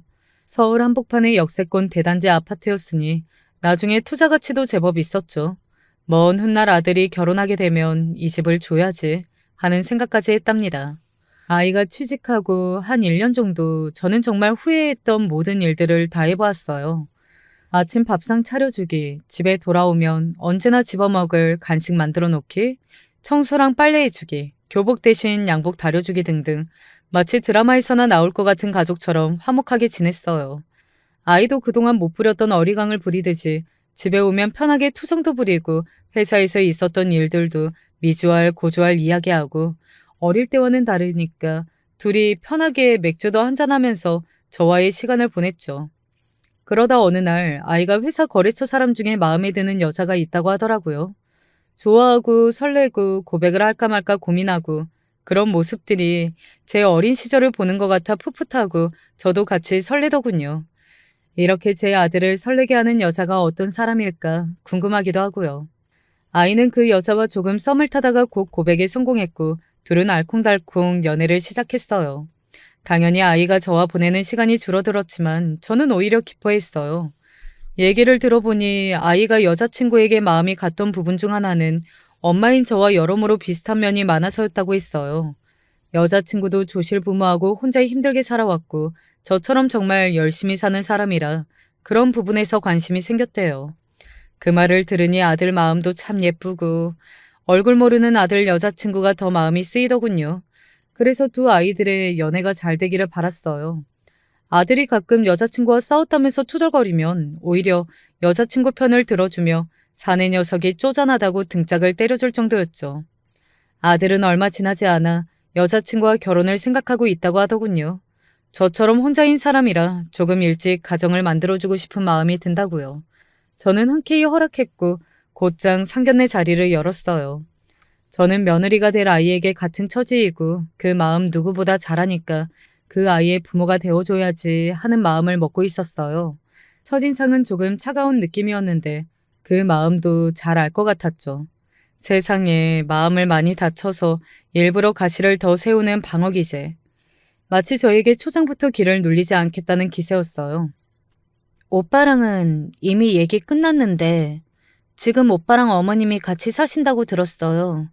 서울 한복판의 역세권 대단지 아파트였으니 나중에 투자 가치도 제법 있었죠. 먼 훗날 아들이 결혼하게 되면 이 집을 줘야지 하는 생각까지 했답니다. 아이가 취직하고 한 1년 정도 저는 정말 후회했던 모든 일들을 다 해보았어요. 아침 밥상 차려주기, 집에 돌아오면 언제나 집어먹을 간식 만들어 놓기, 청소랑 빨래해주기, 교복 대신 양복 다려주기 등등 마치 드라마에서나 나올 것 같은 가족처럼 화목하게 지냈어요. 아이도 그동안 못 부렸던 어리광을 부리듯이 집에 오면 편하게 투정도 부리고 회사에서 있었던 일들도 미주알 고주알 이야기하고 어릴 때와는 다르니까 둘이 편하게 맥주도 한잔하면서 저와의 시간을 보냈죠. 그러다 어느 날 아이가 회사 거래처 사람 중에 마음에 드는 여자가 있다고 하더라고요. 좋아하고 설레고 고백을 할까 말까 고민하고 그런 모습들이 제 어린 시절을 보는 것 같아 풋풋하고 저도 같이 설레더군요. 이렇게 제 아들을 설레게 하는 여자가 어떤 사람일까 궁금하기도 하고요. 아이는 그 여자와 조금 썸을 타다가 곧 고백에 성공했고 둘은 알콩달콩 연애를 시작했어요. 당연히 아이가 저와 보내는 시간이 줄어들었지만 저는 오히려 기뻐했어요. 얘기를 들어보니 아이가 여자친구에게 마음이 갔던 부분 중 하나는 엄마인 저와 여러모로 비슷한 면이 많아서였다고 했어요. 여자친구도 조실부모하고 혼자 힘들게 살아왔고 저처럼 정말 열심히 사는 사람이라 그런 부분에서 관심이 생겼대요. 그 말을 들으니 아들 마음도 참 예쁘고 얼굴 모르는 아들 여자친구가 더 마음이 쓰이더군요. 그래서 두 아이들의 연애가 잘 되기를 바랐어요. 아들이 가끔 여자친구와 싸웠다면서 투덜거리면 오히려 여자친구 편을 들어주며 사내 녀석이 쪼잔하다고 등짝을 때려줄 정도였죠. 아들은 얼마 지나지 않아 여자친구와 결혼을 생각하고 있다고 하더군요. 저처럼 혼자인 사람이라 조금 일찍 가정을 만들어주고 싶은 마음이 든다고요. 저는 흔쾌히 허락했고 곧장 상견례 자리를 열었어요. 저는 며느리가 될 아이에게 같은 처지이고 그 마음 누구보다 잘하니까 그 아이의 부모가 되어줘야지 하는 마음을 먹고 있었어요. 첫인상은 조금 차가운 느낌이었는데 그 마음도 잘 알 것 같았죠. 세상에 마음을 많이 다쳐서 일부러 가시를 더 세우는 방어기제. 마치 저에게 초장부터 길을 눌리지 않겠다는 기세였어요. 오빠랑은 이미 얘기 끝났는데 지금 오빠랑 어머님이 같이 사신다고 들었어요.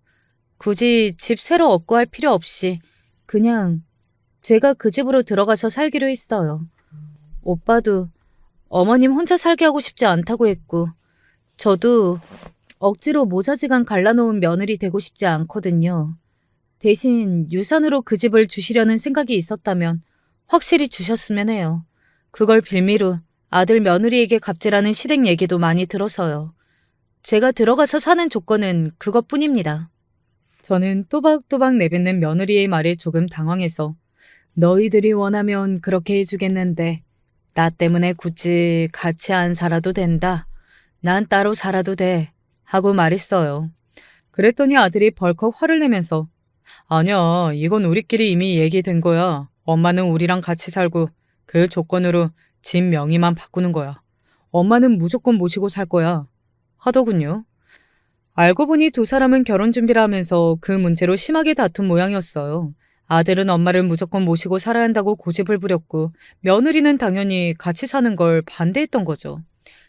굳이 집 새로 얻고 할 필요 없이 그냥 제가 그 집으로 들어가서 살기로 했어요. 오빠도 어머님 혼자 살게 하고 싶지 않다고 했고 저도 억지로 모자지간 갈라놓은 며느리 되고 싶지 않거든요. 대신 유산으로 그 집을 주시려는 생각이 있었다면 확실히 주셨으면 해요. 그걸 빌미로 아들 며느리에게 갑질하는 시댁 얘기도 많이 들어서요. 제가 들어가서 사는 조건은 그것뿐입니다. 저는 또박또박 내뱉는 며느리의 말에 조금 당황해서 너희들이 원하면 그렇게 해주겠는데 나 때문에 굳이 같이 안 살아도 된다. 난 따로 살아도 돼. 하고 말했어요. 그랬더니 아들이 벌컥 화를 내면서 아니야, 이건 우리끼리 이미 얘기된 거야. 엄마는 우리랑 같이 살고 그 조건으로 집 명의만 바꾸는 거야. 엄마는 무조건 모시고 살 거야. 하더군요. 알고 보니 두 사람은 결혼 준비를 하면서 그 문제로 심하게 다툰 모양이었어요. 아들은 엄마를 무조건 모시고 살아야 한다고 고집을 부렸고 며느리는 당연히 같이 사는 걸 반대했던 거죠.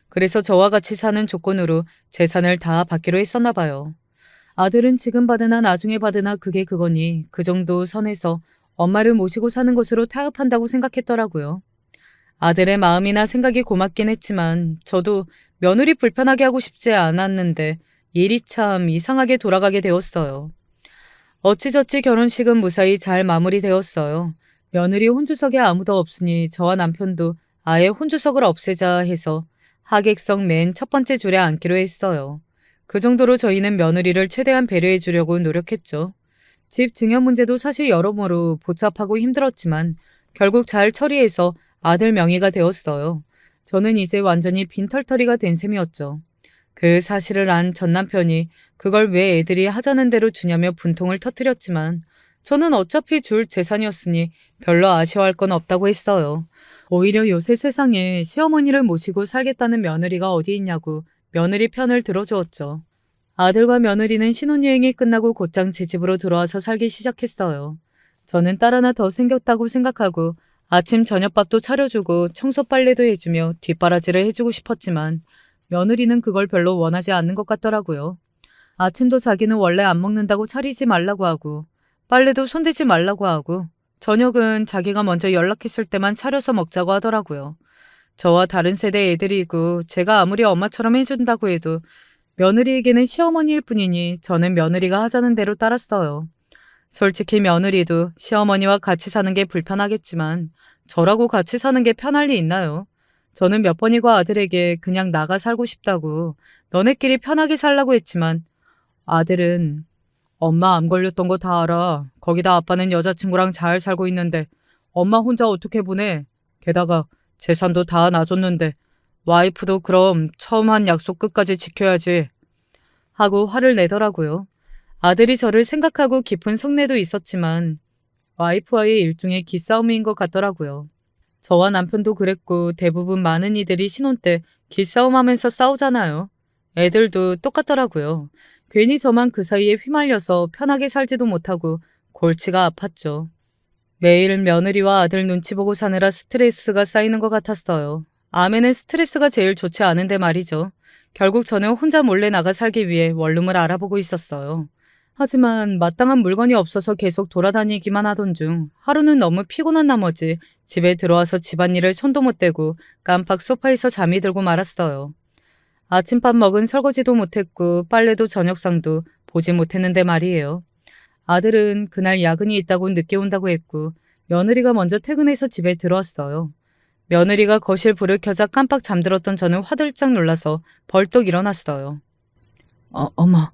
그래서 저와 같이 사는 조건으로 재산을 다 받기로 했었나 봐요. 아들은 지금 받으나 나중에 받으나 그게 그거니 그 정도 선에서 엄마를 모시고 사는 것으로 타협한다고 생각했더라고요. 아들의 마음이나 생각이 고맙긴 했지만 저도 며느리 불편하게 하고 싶지 않았는데 일이 참 이상하게 돌아가게 되었어요. 어찌저찌 결혼식은 무사히 잘 마무리되었어요. 며느리 혼주석에 아무도 없으니 저와 남편도 아예 혼주석을 없애자 해서 하객석 맨 첫 번째 줄에 앉기로 했어요. 그 정도로 저희는 며느리를 최대한 배려해 주려고 노력했죠. 집 증여 문제도 사실 여러모로 복잡하고 힘들었지만 결국 잘 처리해서 아들 명의가 되었어요. 저는 이제 완전히 빈털터리가 된 셈이었죠. 그 사실을 안 전 남편이 그걸 왜 애들이 하자는 대로 주냐며 분통을 터뜨렸지만 저는 어차피 줄 재산이었으니 별로 아쉬워할 건 없다고 했어요. 오히려 요새 세상에 시어머니를 모시고 살겠다는 며느리가 어디 있냐고 며느리 편을 들어주었죠. 아들과 며느리는 신혼여행이 끝나고 곧장 제 집으로 들어와서 살기 시작했어요. 저는 딸 하나 더 생겼다고 생각하고 아침 저녁밥도 차려주고 청소 빨래도 해주며 뒷바라지를 해주고 싶었지만 며느리는 그걸 별로 원하지 않는 것 같더라고요. 아침도 자기는 원래 안 먹는다고 차리지 말라고 하고 빨래도 손대지 말라고 하고 저녁은 자기가 먼저 연락했을 때만 차려서 먹자고 하더라고요. 저와 다른 세대 애들이고 제가 아무리 엄마처럼 해준다고 해도 며느리에게는 시어머니일 뿐이니 저는 며느리가 하자는 대로 따랐어요. 솔직히 며느리도 시어머니와 같이 사는 게 불편하겠지만 저라고 같이 사는 게 편할 리 있나요? 저는 몇 번이고 아들에게 그냥 나가 살고 싶다고 너네끼리 편하게 살라고 했지만 아들은 엄마 암 걸렸던 거 다 알아. 거기다 아빠는 여자친구랑 잘 살고 있는데 엄마 혼자 어떻게 보내? 게다가 재산도 다 놔줬는데 와이프도 그럼 처음 한 약속 끝까지 지켜야지 하고 화를 내더라고요. 아들이 저를 생각하고 깊은 속내도 있었지만 와이프와의 일종의 기싸움인 것 같더라고요. 저와 남편도 그랬고 대부분 많은 이들이 신혼 때 기싸움하면서 싸우잖아요. 애들도 똑같더라고요. 괜히 저만 그 사이에 휘말려서 편하게 살지도 못하고 골치가 아팠죠. 매일 며느리와 아들 눈치 보고 사느라 스트레스가 쌓이는 것 같았어요. 아내는 스트레스가 제일 좋지 않은데 말이죠. 결국 저는 혼자 몰래 나가 살기 위해 원룸을 알아보고 있었어요. 하지만 마땅한 물건이 없어서 계속 돌아다니기만 하던 중 하루는 너무 피곤한 나머지 집에 들어와서 집안일을 손도 못 대고 깜빡 소파에서 잠이 들고 말았어요. 아침밥 먹은 설거지도 못했고 빨래도 저녁상도 보지 못했는데 말이에요. 아들은 그날 야근이 있다고 늦게 온다고 했고 며느리가 먼저 퇴근해서 집에 들어왔어요. 며느리가 거실 불을 켜자 깜빡 잠들었던 저는 화들짝 놀라서 벌떡 일어났어요. 어머,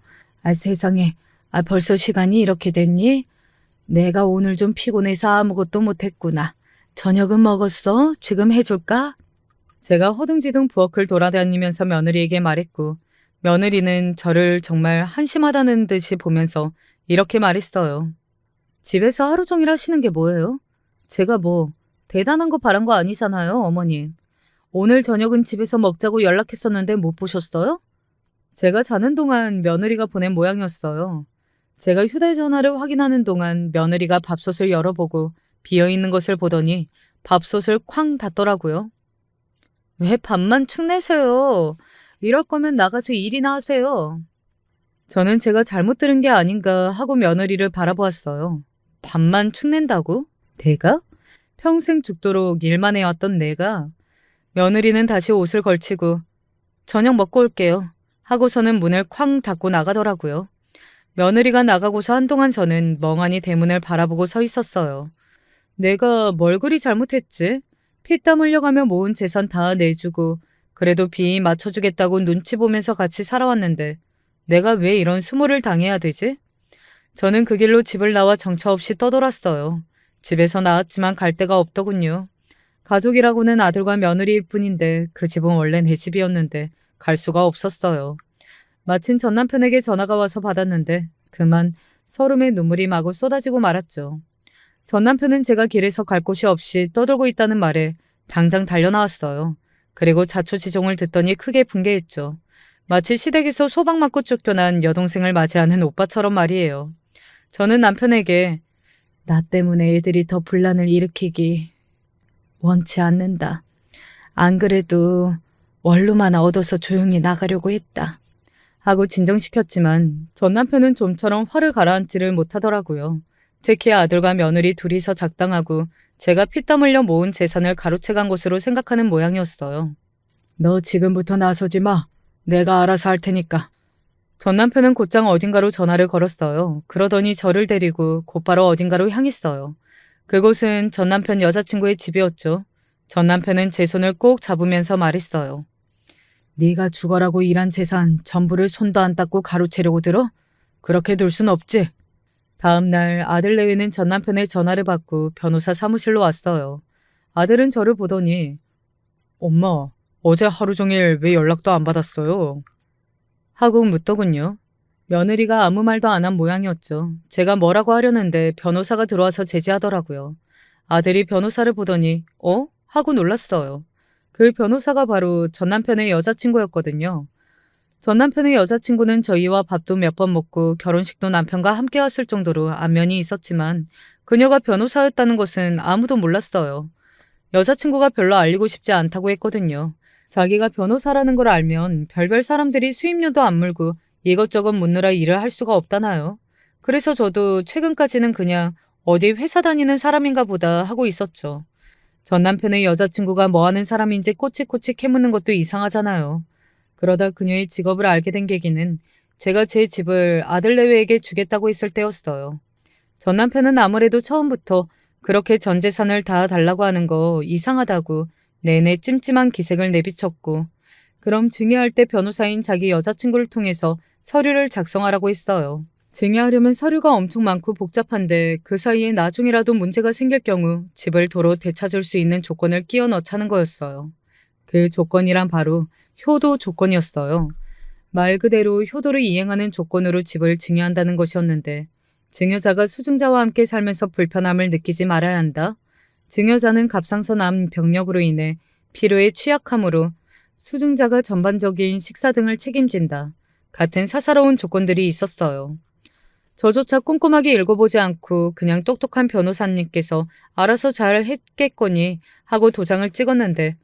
세상에. 벌써 시간이 이렇게 됐니? 내가 오늘 좀 피곤해서 아무것도 못했구나. 저녁은 먹었어? 지금 해줄까? 제가 허둥지둥 부엌을 돌아다니면서 며느리에게 말했고, 며느리는 저를 정말 한심하다는 듯이 보면서 이렇게 말했어요. 집에서 하루 종일 하시는 게 뭐예요? 제가 뭐 대단한 거 바란 거 아니잖아요, 어머님. 오늘 저녁은 집에서 먹자고 연락했었는데 못 보셨어요? 제가 자는 동안 며느리가 보낸 모양이었어요. 제가 휴대전화를 확인하는 동안 며느리가 밥솥을 열어보고 비어있는 것을 보더니 밥솥을 쾅 닫더라고요. 왜 밥만 축내세요? 이럴 거면 나가서 일이나 하세요. 저는 제가 잘못 들은 게 아닌가 하고 며느리를 바라보았어요. 밥만 축낸다고? 내가? 평생 죽도록 일만 해왔던 내가. 며느리는 다시 옷을 걸치고 저녁 먹고 올게요 하고서는 문을 쾅 닫고 나가더라고요. 며느리가 나가고서 한동안 저는 멍하니 대문을 바라보고 서 있었어요. 내가 뭘 그리 잘못했지? 피땀 흘려가며 모은 재산 다 내주고 그래도 비 맞춰주겠다고 눈치 보면서 같이 살아왔는데 내가 왜 이런 수모를 당해야 되지? 저는 그 길로 집을 나와 정처 없이 떠돌았어요. 집에서 나왔지만 갈 데가 없더군요. 가족이라고는 아들과 며느리일 뿐인데 그 집은 원래 내 집이었는데 갈 수가 없었어요. 마침 전 남편에게 전화가 와서 받았는데 그만 서름의 눈물이 마구 쏟아지고 말았죠. 전 남편은 제가 길에서 갈 곳이 없이 떠들고 있다는 말에 당장 달려나왔어요. 그리고 자초지종을 듣더니 크게 분개했죠. 마치 시댁에서 소방 맞고 쫓겨난 여동생을 맞이하는 오빠처럼 말이에요. 저는 남편에게 나 때문에 애들이 더 분란을 일으키기 원치 않는다. 안 그래도 원룸 하나 얻어서 조용히 나가려고 했다. 하고 진정시켰지만 전 남편은 좀처럼 화를 가라앉지를 못하더라고요. 특히 아들과 며느리 둘이서 작당하고 제가 피땀 흘려 모은 재산을 가로채간 것으로 생각하는 모양이었어요. 너 지금부터 나서지 마. 내가 알아서 할 테니까. 전 남편은 곧장 어딘가로 전화를 걸었어요. 그러더니 저를 데리고 곧바로 어딘가로 향했어요. 그곳은 전 남편 여자친구의 집이었죠. 전 남편은 제 손을 꼭 잡으면서 말했어요. 네가 죽어라고 일한 재산 전부를 손도 안 닦고 가로채려고 들어? 그렇게 둘 순 없지. 다음 날 아들 내외는 전 남편의 전화를 받고 변호사 사무실로 왔어요. 아들은 저를 보더니 엄마, 어제 하루 종일 왜 연락도 안 받았어요? 하고 묻더군요. 며느리가 아무 말도 안 한 모양이었죠. 제가 뭐라고 하려는데 변호사가 들어와서 제지하더라고요. 아들이 변호사를 보더니 어? 하고 놀랐어요. 그 변호사가 바로 전 남편의 여자친구였거든요. 전 남편의 여자친구는 저희와 밥도 몇 번 먹고 결혼식도 남편과 함께 왔을 정도로 안면이 있었지만 그녀가 변호사였다는 것은 아무도 몰랐어요. 여자친구가 별로 알리고 싶지 않다고 했거든요. 자기가 변호사라는 걸 알면 별별 사람들이 수임료도 안 물고 이것저것 묻느라 일을 할 수가 없다나요. 그래서 저도 최근까지는 그냥 어디 회사 다니는 사람인가 보다 하고 있었죠. 전 남편의 여자친구가 뭐 하는 사람인지 꼬치꼬치 캐묻는 것도 이상하잖아요. 그러다 그녀의 직업을 알게 된 계기는 제가 제 집을 아들 내외에게 주겠다고 했을 때였어요. 전 남편은 아무래도 처음부터 그렇게 전 재산을 다 달라고 하는 거 이상하다고 내내 찜찜한 기색을 내비쳤고 그럼 증여할 때 변호사인 자기 여자친구를 통해서 서류를 작성하라고 했어요. 증여하려면 서류가 엄청 많고 복잡한데 그 사이에 나중이라도 문제가 생길 경우 집을 도로 되찾을 수 있는 조건을 끼워 넣자는 거였어요. 그 조건이란 바로 효도 조건이었어요. 말 그대로 효도를 이행하는 조건으로 집을 증여한다는 것이었는데 증여자가 수증자와 함께 살면서 불편함을 느끼지 말아야 한다. 증여자는 갑상선 암 병력으로 인해 필요에 취약하므로 수증자가 전반적인 식사 등을 책임진다. 같은 사사로운 조건들이 있었어요. 저조차 꼼꼼하게 읽어보지 않고 그냥 똑똑한 변호사님께서 알아서 잘 했겠거니 하고 도장을 찍었는데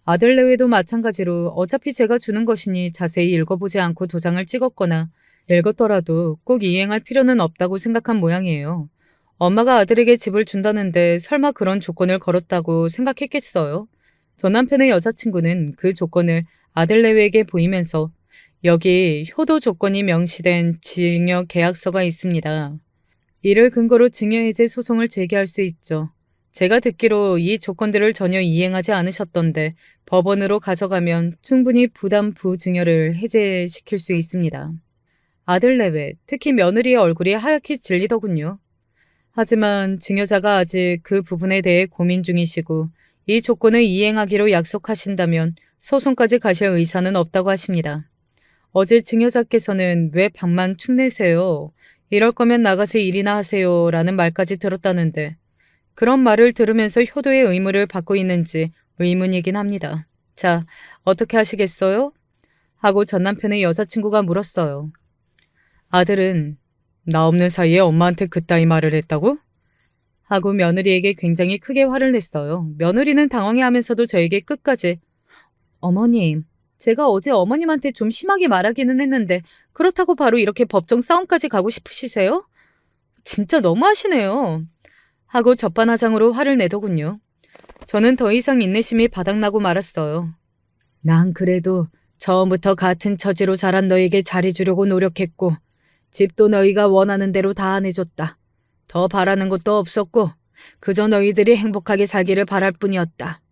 아들 내외도 마찬가지로 어차피 제가 주는 것이니 자세히 읽어보지 않고 도장을 찍었거나 읽었더라도 꼭 이행할 필요는 없다고 생각한 모양이에요. 엄마가 아들에게 집을 준다는데 설마 그런 조건을 걸었다고 생각했겠어요? 전 남편의 여자친구는 그 조건을 아들 내외에게 보이면서 여기 효도 조건이 명시된 증여 계약서가 있습니다. 이를 근거로 증여해제 소송을 제기할 수 있죠. 제가 듣기로 이 조건들을 전혀 이행하지 않으셨던데 법원으로 가져가면 충분히 부담 부증여를 해제시킬 수 있습니다. 아들 내외, 특히 며느리의 얼굴이 하얗게 질리더군요. 하지만 증여자가 아직 그 부분에 대해 고민 중이시고 이 조건을 이행하기로 약속하신다면 소송까지 가실 의사는 없다고 하십니다. 어제 증여자께서는 왜 방만 축내세요? 이럴 거면 나가서 일이나 하세요. 라는 말까지 들었다는데 그런 말을 들으면서 효도의 의무를 받고 있는지 의문이긴 합니다. 자, 어떻게 하시겠어요? 하고 전 남편의 여자친구가 물었어요. 아들은 나 없는 사이에 엄마한테 그따위 말을 했다고? 하고 며느리에게 굉장히 크게 화를 냈어요. 며느리는 당황해하면서도 저에게 끝까지 어머님, 제가 어제 어머님한테 좀 심하게 말하기는 했는데 그렇다고 바로 이렇게 법정 싸움까지 가고 싶으시세요? 진짜 너무하시네요. 하고 적반하장으로 화를 내더군요. 저는 더 이상 인내심이 바닥나고 말았어요. 난 그래도 처음부터 같은 처지로 자란 너에게 잘해주려고 노력했고 집도 너희가 원하는 대로 다 안 해줬다. 더 바라는 것도 없었고 그저 너희들이 행복하게 살기를 바랄 뿐이었다.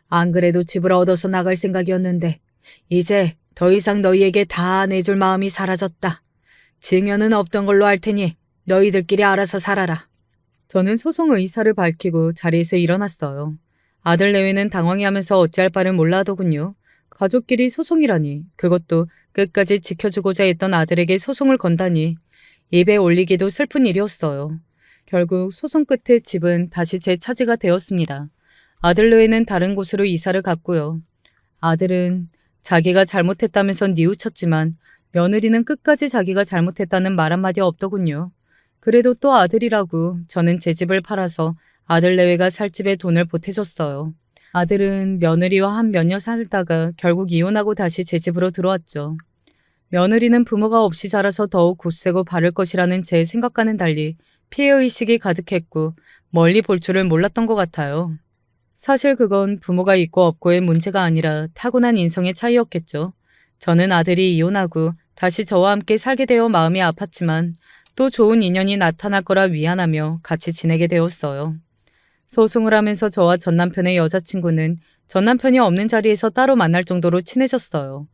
안 그래도 집을 얻어서 나갈 생각이었는데 이제 더 이상 너희에게 다 내줄 마음이 사라졌다. 증여는 없던 걸로 할 테니 너희들끼리 알아서 살아라. 저는 소송 의사를 밝히고 자리에서 일어났어요. 아들 내외는 당황해하면서 어찌할 바를 몰라 하더군요. 가족끼리 소송이라니, 그것도 끝까지 지켜주고자 했던 아들에게 소송을 건다니 입에 올리기도 슬픈 일이었어요. 결국 소송 끝에 집은 다시 제 차지가 되었습니다. 아들 내외는 다른 곳으로 이사를 갔고요. 아들은 자기가 잘못했다면서 뉘우쳤지만 며느리는 끝까지 자기가 잘못했다는 말 한마디 없더군요. 그래도 또 아들이라고 저는 제 집을 팔아서 아들 내외가 살 집에 돈을 보태줬어요. 아들은 며느리와 한 몇 년 살다가 결국 이혼하고 다시 제 집으로 들어왔죠. 며느리는 부모가 없이 자라서 더욱 굳세고 바를 것이라는 제 생각과는 달리 피해의식이 가득했고 멀리 볼 줄을 몰랐던 것 같아요. 사실 그건 부모가 있고 없고의 문제가 아니라 타고난 인성의 차이였겠죠. 저는 아들이 이혼하고 다시 저와 함께 살게 되어 마음이 아팠지만 또 좋은 인연이 나타날 거라 위안하며 같이 지내게 되었어요. 소송을 하면서 저와 전 남편의 여자친구는 전 남편이 없는 자리에서 따로 만날 정도로 친해졌어요.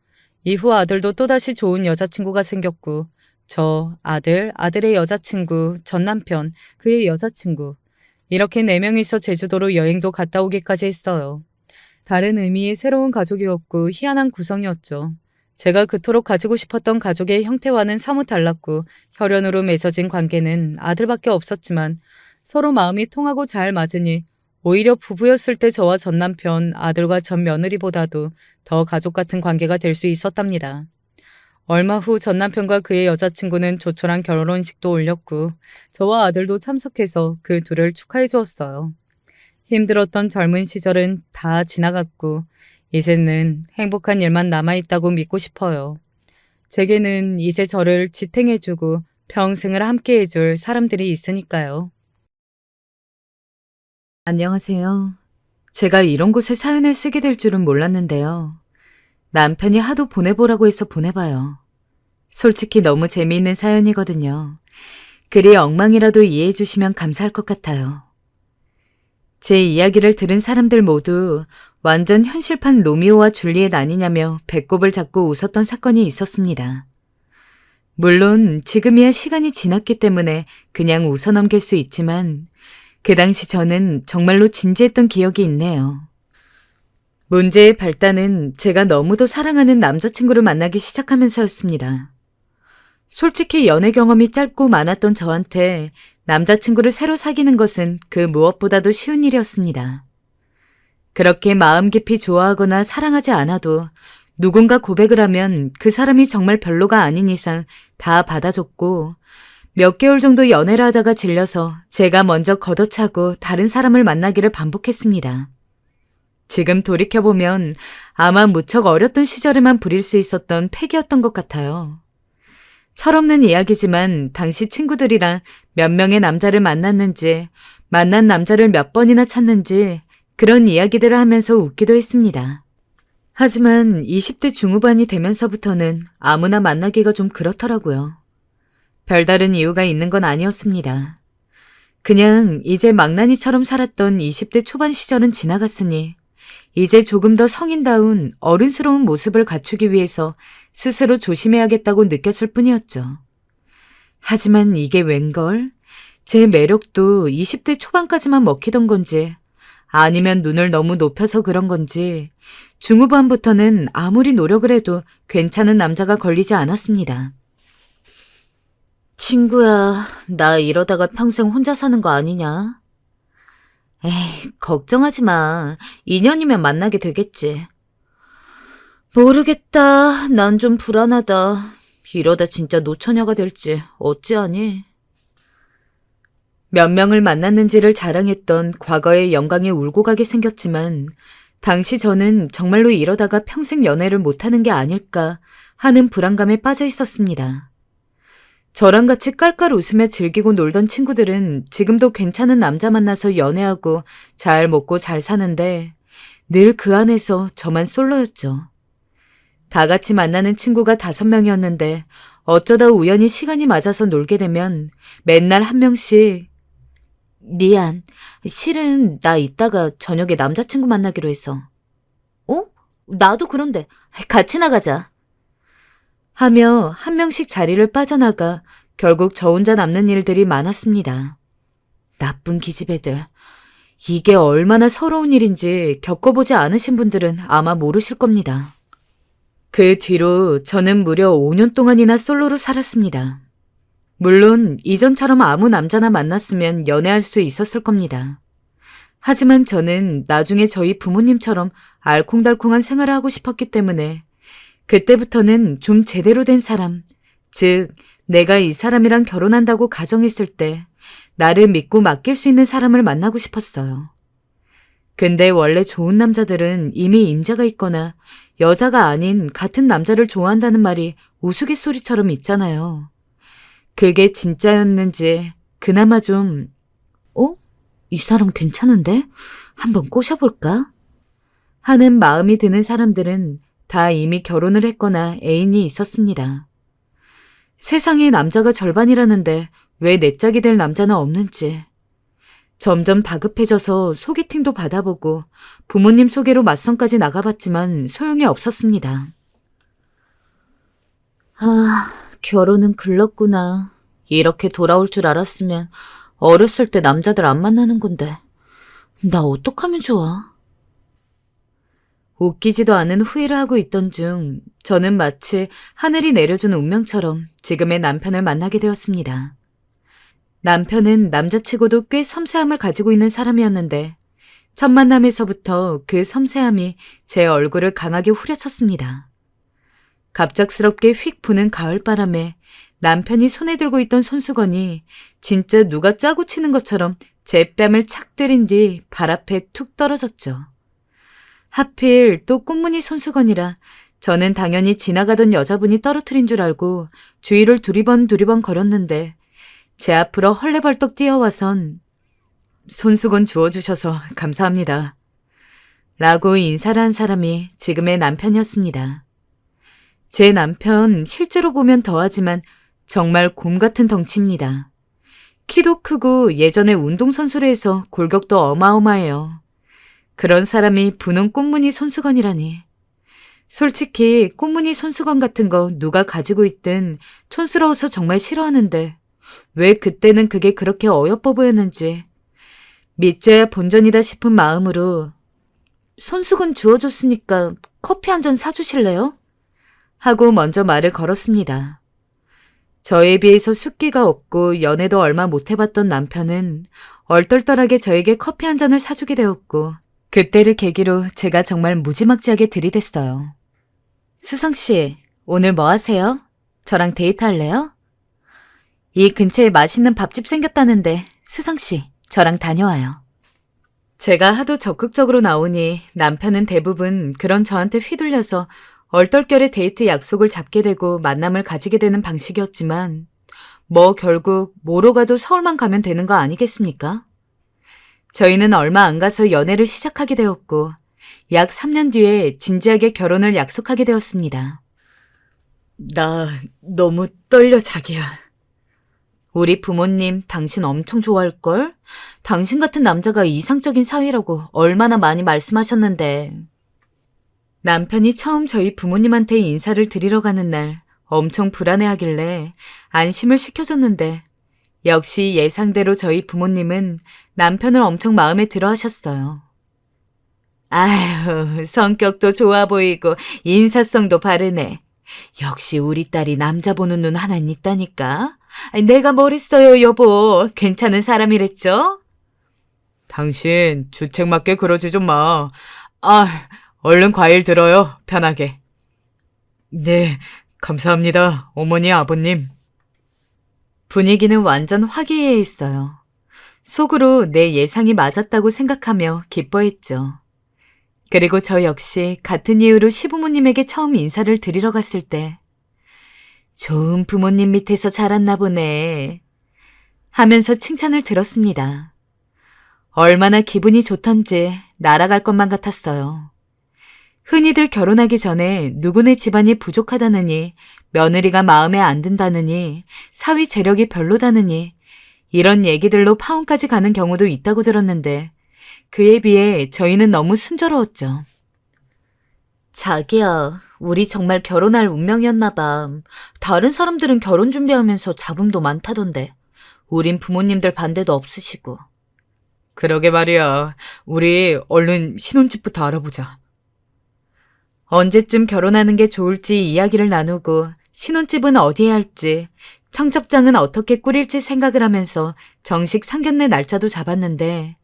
이후 아들도 또다시 좋은 여자친구가 생겼고 저, 아들, 아들의 여자친구, 전 남편, 그의 여자친구 이렇게 4명이서 제주도로 여행도 갔다 오기까지 했어요. 다른 의미의 새로운 가족이었고 희한한 구성이었죠. 제가 그토록 가지고 싶었던 가족의 형태와는 사뭇 달랐고 혈연으로 맺어진 관계는 아들밖에 없었지만 서로 마음이 통하고 잘 맞으니 오히려 부부였을 때 저와 전 남편, 아들과 전 며느리보다도 더 가족 같은 관계가 될 수 있었답니다. 얼마 후 전 남편과 그의 여자친구는 조촐한 결혼식도 올렸고 저와 아들도 참석해서 그 둘을 축하해 주었어요. 힘들었던 젊은 시절은 다 지나갔고 이제는 행복한 일만 남아있다고 믿고 싶어요. 제게는 이제 저를 지탱해주고 평생을 함께해줄 사람들이 있으니까요. 안녕하세요. 제가 이런 곳에 사연을 쓰게 될 줄은 몰랐는데요. 남편이 하도 보내보라고 해서 보내봐요. 솔직히 너무 재미있는 사연이거든요. 글이 엉망이라도 이해해 주시면 감사할 것 같아요. 제 이야기를 들은 사람들 모두 완전 현실판 로미오와 줄리엣 아니냐며 배꼽을 잡고 웃었던 사건이 있었습니다. 물론 지금이야 시간이 지났기 때문에 그냥 웃어넘길 수 있지만 그 당시 저는 정말로 진지했던 기억이 있네요. 문제의 발단은 제가 너무도 사랑하는 남자친구를 만나기 시작하면서였습니다. 솔직히 연애 경험이 짧고 많았던 저한테 남자친구를 새로 사귀는 것은 그 무엇보다도 쉬운 일이었습니다. 그렇게 마음 깊이 좋아하거나 사랑하지 않아도 누군가 고백을 하면 그 사람이 정말 별로가 아닌 이상 다 받아줬고 몇 개월 정도 연애를 하다가 질려서 제가 먼저 걷어차고 다른 사람을 만나기를 반복했습니다. 지금 돌이켜보면 아마 무척 어렸던 시절에만 부릴 수 있었던 패기였던 것 같아요. 철없는 이야기지만 당시 친구들이랑 몇 명의 남자를 만났는지 만난 남자를 몇 번이나 찾는지 그런 이야기들을 하면서 웃기도 했습니다. 하지만 20대 중후반이 되면서부터는 아무나 만나기가 좀 그렇더라고요. 별다른 이유가 있는 건 아니었습니다. 그냥 이제 망나니처럼 살았던 20대 초반 시절은 지나갔으니 이제 조금 더 성인다운 어른스러운 모습을 갖추기 위해서 스스로 조심해야겠다고 느꼈을 뿐이었죠. 하지만 이게 웬걸? 제 매력도 20대 초반까지만 먹히던 건지, 아니면 눈을 너무 높여서 그런 건지, 중후반부터는 아무리 노력을 해도 괜찮은 남자가 걸리지 않았습니다. 친구야, 나 이러다가 평생 혼자 사는 거 아니냐? 에이, 걱정하지 마. 2년이면 만나게 되겠지. 모르겠다. 난 좀 불안하다. 이러다 진짜 노처녀가 될지 어찌하니? 몇 명을 만났는지를 자랑했던 과거의 영광에 울고 가게 생겼지만 당시 저는 정말로 이러다가 평생 연애를 못하는 게 아닐까 하는 불안감에 빠져 있었습니다. 저랑 같이 깔깔 웃으며 즐기고 놀던 친구들은 지금도 괜찮은 남자 만나서 연애하고 잘 먹고 잘 사는데 늘 그 안에서 저만 솔로였죠. 다 같이 만나는 친구가 5명이었는데 어쩌다 우연히 시간이 맞아서 놀게 되면 맨날 한 명씩 미안, 실은 나 이따가 저녁에 남자친구 만나기로 했어. 어? 나도 그런데 같이 나가자. 하며 한 명씩 자리를 빠져나가 결국 저 혼자 남는 일들이 많았습니다. 나쁜 기집애들. 이게 얼마나 서러운 일인지 겪어보지 않으신 분들은 아마 모르실 겁니다. 그 뒤로 저는 무려 5년 동안이나 솔로로 살았습니다. 물론 이전처럼 아무 남자나 만났으면 연애할 수 있었을 겁니다. 하지만 저는 나중에 저희 부모님처럼 알콩달콩한 생활을 하고 싶었기 때문에 그때부터는 좀 제대로 된 사람, 즉 내가 이 사람이랑 결혼한다고 가정했을 때 나를 믿고 맡길 수 있는 사람을 만나고 싶었어요. 근데 원래 좋은 남자들은 이미 임자가 있거나 여자가 아닌 같은 남자를 좋아한다는 말이 우스갯소리처럼 있잖아요. 그게 진짜였는지 그나마 좀 이 사람 괜찮은데? 한번 꼬셔볼까? 하는 마음이 드는 사람들은 다 이미 결혼을 했거나 애인이 있었습니다. 세상에 남자가 절반이라는데 왜 내 짝이 될 남자는 없는지. 점점 다급해져서 소개팅도 받아보고 부모님 소개로 맞선까지 나가봤지만 소용이 없었습니다. 결혼은 글렀구나. 이렇게 돌아올 줄 알았으면 어렸을 때 남자들 안 만나는 건데. 나 어떡하면 좋아? 웃기지도 않은 후회를 하고 있던 중 저는 마치 하늘이 내려준 운명처럼 지금의 남편을 만나게 되었습니다. 남편은 남자치고도 꽤 섬세함을 가지고 있는 사람이었는데 첫 만남에서부터 그 섬세함이 제 얼굴을 강하게 후려쳤습니다. 갑작스럽게 휙 부는 가을바람에 남편이 손에 들고 있던 손수건이 진짜 누가 짜고 치는 것처럼 제 뺨을 착 때린 뒤 발 앞에 툭 떨어졌죠. 하필 또 꽃무늬 손수건이라 저는 당연히 지나가던 여자분이 떨어뜨린 줄 알고 주위를 두리번 거렸는데 제 앞으로 헐레벌떡 뛰어와선 손수건 주워주셔서 감사합니다. 라고 인사를 한 사람이 지금의 남편이었습니다. 제 남편 실제로 보면 더하지만 정말 곰 같은 덩치입니다. 키도 크고 예전에 운동선수를 해서 골격도 어마어마해요. 그런 사람이 분홍 꽃무늬 손수건이라니. 솔직히 꽃무늬 손수건 같은 거 누가 가지고 있든 촌스러워서 정말 싫어하는데 왜 그때는 그게 그렇게 어여뻐 보였는지 믿져야 본전이다 싶은 마음으로 손수건 주워줬으니까 커피 한 잔 사주실래요? 하고 먼저 말을 걸었습니다. 저에 비해서 숫기가 없고 연애도 얼마 못 해봤던 남편은 얼떨떨하게 저에게 커피 한 잔을 사주게 되었고 그때를 계기로 제가 정말 무지막지하게 들이댔어요. 수성씨, 오늘 뭐 하세요? 저랑 데이트할래요? 이 근처에 맛있는 밥집 생겼다는데 수성씨, 저랑 다녀와요. 제가 하도 적극적으로 나오니 남편은 대부분 그런 저한테 휘둘려서 얼떨결에 데이트 약속을 잡게 되고 만남을 가지게 되는 방식이었지만 뭐 결국 뭐로 가도 서울만 가면 되는 거 아니겠습니까? 저희는 얼마 안 가서 연애를 시작하게 되었고 약 3년 뒤에 진지하게 결혼을 약속하게 되었습니다. 나 너무 떨려 자기야. 우리 부모님 당신 엄청 좋아할걸? 당신 같은 남자가 이상적인 사위라고 얼마나 많이 말씀하셨는데. 남편이 처음 저희 부모님한테 인사를 드리러 가는 날 엄청 불안해하길래 안심을 시켜줬는데 역시 예상대로 저희 부모님은 남편을 엄청 마음에 들어 하셨어요. 아휴, 성격도 좋아 보이고 인사성도 바르네. 역시 우리 딸이 남자 보는 눈 하나 있다니까. 내가 뭘 했어요, 여보. 괜찮은 사람이랬죠? 당신 주책 맞게 그러지 좀 마. 얼른 과일 들어요, 편하게. 네, 감사합니다, 어머니, 아버님. 분위기는 완전 화기애애 했어요. 속으로 내 예상이 맞았다고 생각하며 기뻐했죠. 그리고 저 역시 같은 이유로 시부모님에게 처음 인사를 드리러 갔을 때 좋은 부모님 밑에서 자랐나 보네 하면서 칭찬을 들었습니다. 얼마나 기분이 좋던지 날아갈 것만 같았어요. 흔히들 결혼하기 전에 누구네 집안이 부족하다느니 며느리가 마음에 안 든다느니 사위 재력이 별로다느니 이런 얘기들로 파혼까지 가는 경우도 있다고 들었는데 그에 비해 저희는 너무 순조로웠죠. 자기야, 우리 정말 결혼할 운명이었나 봐. 다른 사람들은 결혼 준비하면서 잡음도 많다던데. 우린 부모님들 반대도 없으시고. 그러게 말이야. 우리 얼른 신혼집부터 알아보자. 언제쯤 결혼하는 게 좋을지 이야기를 나누고 신혼집은 어디에 할지, 청첩장은 어떻게 꾸릴지 생각을 하면서 정식 상견례 날짜도 잡았는데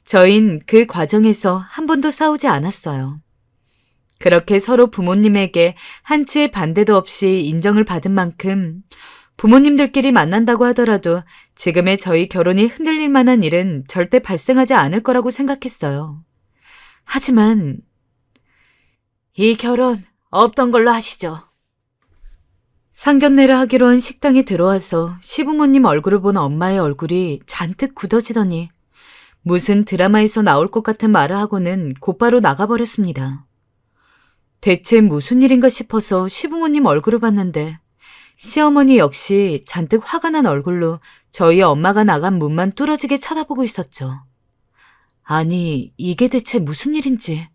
저흰 그 과정에서 한 번도 싸우지 않았어요. 그렇게 서로 부모님에게 한치의 반대도 없이 인정을 받은 만큼 부모님들끼리 만난다고 하더라도 지금의 저희 결혼이 흔들릴 만한 일은 절대 발생하지 않을 거라고 생각했어요. 하지만 이 결혼 없던 걸로 하시죠. 상견례를 하기로 한 식당에 들어와서 시부모님 얼굴을 본 엄마의 얼굴이 잔뜩 굳어지더니 무슨 드라마에서 나올 것 같은 말을 하고는 곧바로 나가버렸습니다. 대체 무슨 일인가 싶어서 시부모님 얼굴을 봤는데 시어머니 역시 잔뜩 화가 난 얼굴로 저희 엄마가 나간 문만 뚫어지게 쳐다보고 있었죠. 아니, 이게 대체 무슨 일인지.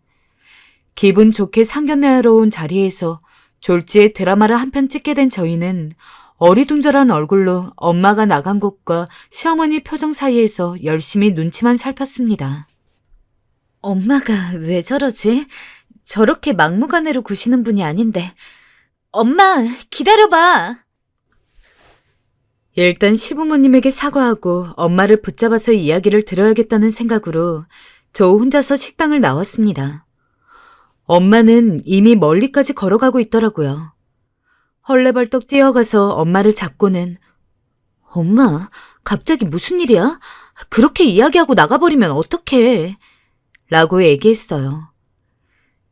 기분 좋게 상견례하러 온 자리에서 졸지에 드라마를 한 편 찍게 된 저희는 어리둥절한 얼굴로 엄마가 나간 곳과 시어머니 표정 사이에서 열심히 눈치만 살폈습니다. 엄마가 왜 저러지? 저렇게 막무가내로 구시는 분이 아닌데. 엄마, 기다려봐. 일단 시부모님에게 사과하고 엄마를 붙잡아서 이야기를 들어야겠다는 생각으로 저 혼자서 식당을 나왔습니다. 엄마는 이미 멀리까지 걸어가고 있더라고요. 헐레벌떡 뛰어가서 엄마를 잡고는 엄마, 갑자기 무슨 일이야? 그렇게 이야기하고 나가버리면 어떡해? 라고 얘기했어요.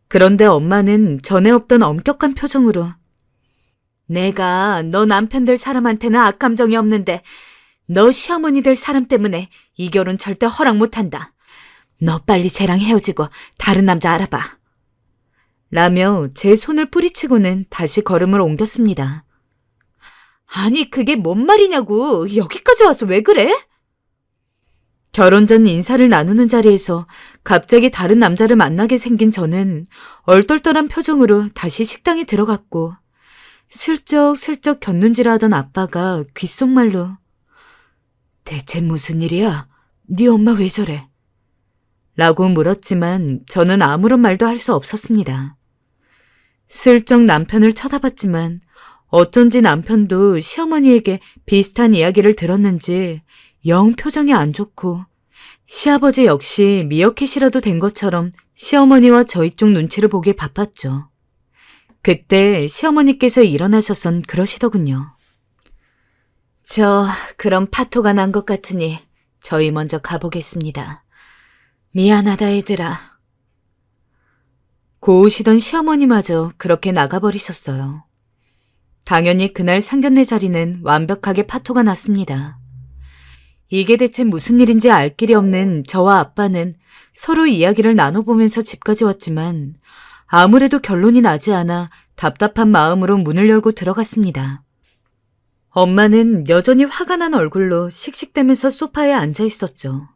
그런데 엄마는 전에 없던 엄격한 표정으로 내가 너 남편 될 사람한테는 악감정이 없는데 너 시어머니 될 사람 때문에 이 결혼 절대 허락 못한다. 너 빨리 쟤랑 헤어지고 다른 남자 알아봐. 라며 제 손을 뿌리치고는 다시 걸음을 옮겼습니다. 아니, 그게 뭔 말이냐고. 여기까지 와서 왜 그래? 결혼 전 인사를 나누는 자리에서 갑자기 다른 남자를 만나게 생긴 저는 얼떨떨한 표정으로 다시 식당에 들어갔고 슬쩍슬쩍 곁눈질하던 아빠가 귓속말로 대체 무슨 일이야? 네 엄마 왜 저래? 라고 물었지만 저는 아무런 말도 할 수 없었습니다. 슬쩍 남편을 쳐다봤지만 어쩐지 남편도 시어머니에게 비슷한 이야기를 들었는지 영 표정이 안 좋고 시아버지 역시 미어캣이라도 된 것처럼 시어머니와 저희 쪽 눈치를 보기에 바빴죠. 그때 시어머니께서 일어나셔선 그러시더군요. 그럼 파토가 난 것 같으니 저희 먼저 가보겠습니다. 미안하다 얘들아. 고우시던 시어머니마저 그렇게 나가버리셨어요. 당연히 그날 상견례 자리는 완벽하게 파토가 났습니다. 이게 대체 무슨 일인지 알 길이 없는 저와 아빠는 서로 이야기를 나눠보면서 집까지 왔지만 아무래도 결론이 나지 않아 답답한 마음으로 문을 열고 들어갔습니다. 엄마는 여전히 화가 난 얼굴로 씩씩대면서 소파에 앉아 있었죠.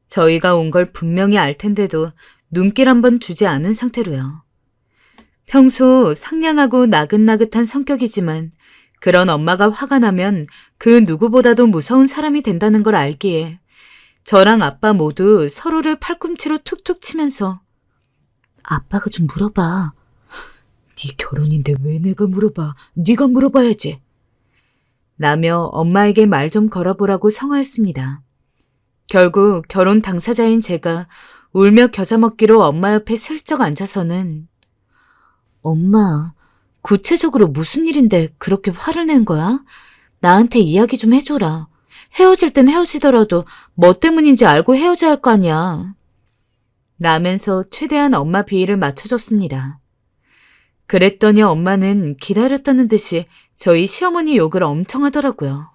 저희가 온 걸 분명히 알 텐데도 눈길 한번 주지 않은 상태로요. 평소 상냥하고 나긋나긋한 성격이지만 그런 엄마가 화가 나면 그 누구보다도 무서운 사람이 된다는 걸 알기에 저랑 아빠 모두 서로를 팔꿈치로 툭툭 치면서 아빠가 좀 물어봐. 네 결혼인데 왜 내가 물어봐? 네가 물어봐야지. 라며 엄마에게 말 좀 걸어보라고 성화했습니다. 결국 결혼 당사자인 제가 울며 겨자 먹기로 엄마 옆에 슬쩍 앉아서는 엄마, 구체적으로 무슨 일인데 그렇게 화를 낸 거야? 나한테 이야기 좀 해줘라. 헤어질 땐 헤어지더라도 뭐 때문인지 알고 헤어져야 할 거 아니야. 라면서 최대한 엄마 비위를 맞춰줬습니다. 그랬더니 엄마는 기다렸다는 듯이 저희 시어머니 욕을 엄청 하더라고요.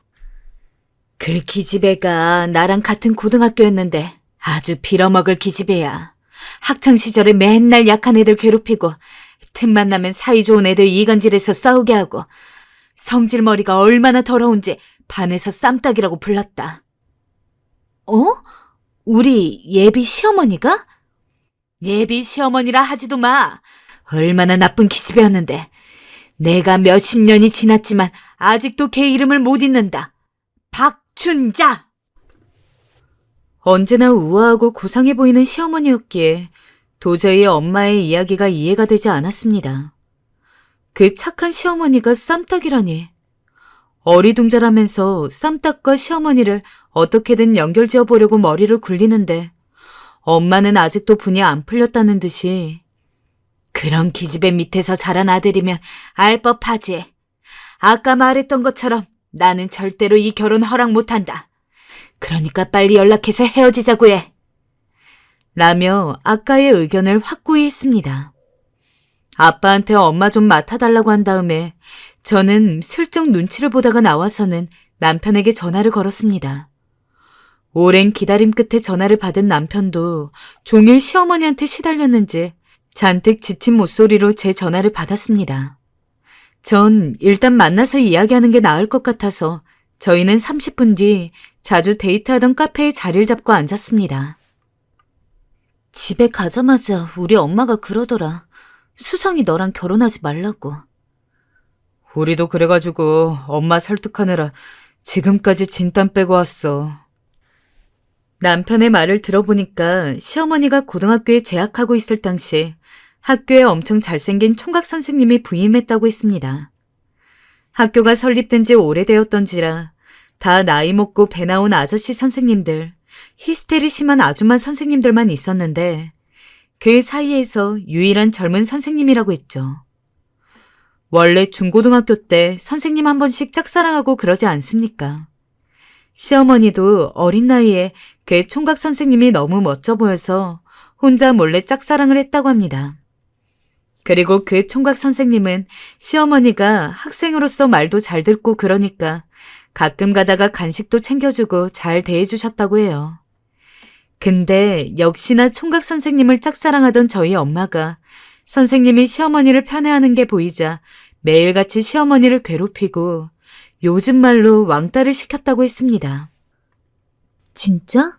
그 기집애가 나랑 같은 고등학교였는데 아주 빌어먹을 기집애야. 학창시절에 맨날 약한 애들 괴롭히고 틈만 나면 사이좋은 애들 이간질해서 싸우게 하고 성질머리가 얼마나 더러운지 반에서 쌈딱이라고 불렀다. 어? 우리 예비 시어머니가? 예비 시어머니라 하지도 마. 얼마나 나쁜 기집애였는데. 내가 몇십 년이 지났지만 아직도 걔 이름을 못 잊는다. 박춘자! 언제나 우아하고 고상해 보이는 시어머니였기에 도저히 엄마의 이야기가 이해가 되지 않았습니다. 그 착한 시어머니가 쌈딱이라니. 어리둥절하면서 쌈딱과 시어머니를 어떻게든 연결지어 보려고 머리를 굴리는데 엄마는 아직도 분이 안 풀렸다는 듯이 그런 기집애 밑에서 자란 아들이면 알 법하지. 아까 말했던 것처럼 나는 절대로 이 결혼 허락 못한다. 그러니까 빨리 연락해서 헤어지자고 해. 라며 아까의 의견을 확고히 했습니다. 아빠한테 엄마 좀 맡아달라고 한 다음에 저는 슬쩍 눈치를 보다가 나와서는 남편에게 전화를 걸었습니다. 오랜 기다림 끝에 전화를 받은 남편도 종일 시어머니한테 시달렸는지 잔뜩 지친 목소리로 제 전화를 받았습니다. 전 일단 만나서 이야기하는 게 나을 것 같아서 저희는 30분 뒤 자주 데이트하던 카페에 자리를 잡고 앉았습니다. 집에 가자마자 우리 엄마가 그러더라. 수성이 너랑 결혼하지 말라고. 우리도 그래가지고 엄마 설득하느라 지금까지 진땀 빼고 왔어. 남편의 말을 들어보니까 시어머니가 고등학교에 재학하고 있을 당시 학교에 엄청 잘생긴 총각 선생님이 부임했다고 했습니다. 학교가 설립된 지 오래되었던지라 다 나이 먹고 배 나온 아저씨 선생님들, 히스테리 심한 아줌마 선생님들만 있었는데 그 사이에서 유일한 젊은 선생님이라고 했죠. 원래 중고등학교 때 선생님 한 번씩 짝사랑하고 그러지 않습니까? 시어머니도 어린 나이에 그 총각 선생님이 너무 멋져 보여서 혼자 몰래 짝사랑을 했다고 합니다. 그리고 그 총각 선생님은 시어머니가 학생으로서 말도 잘 듣고 그러니까 가끔 가다가 간식도 챙겨주고 잘 대해주셨다고 해요. 근데 역시나 총각 선생님을 짝사랑하던 저희 엄마가 선생님이 시어머니를 편애하는 게 보이자 매일같이 시어머니를 괴롭히고 요즘 말로 왕따를 시켰다고 했습니다. 진짜?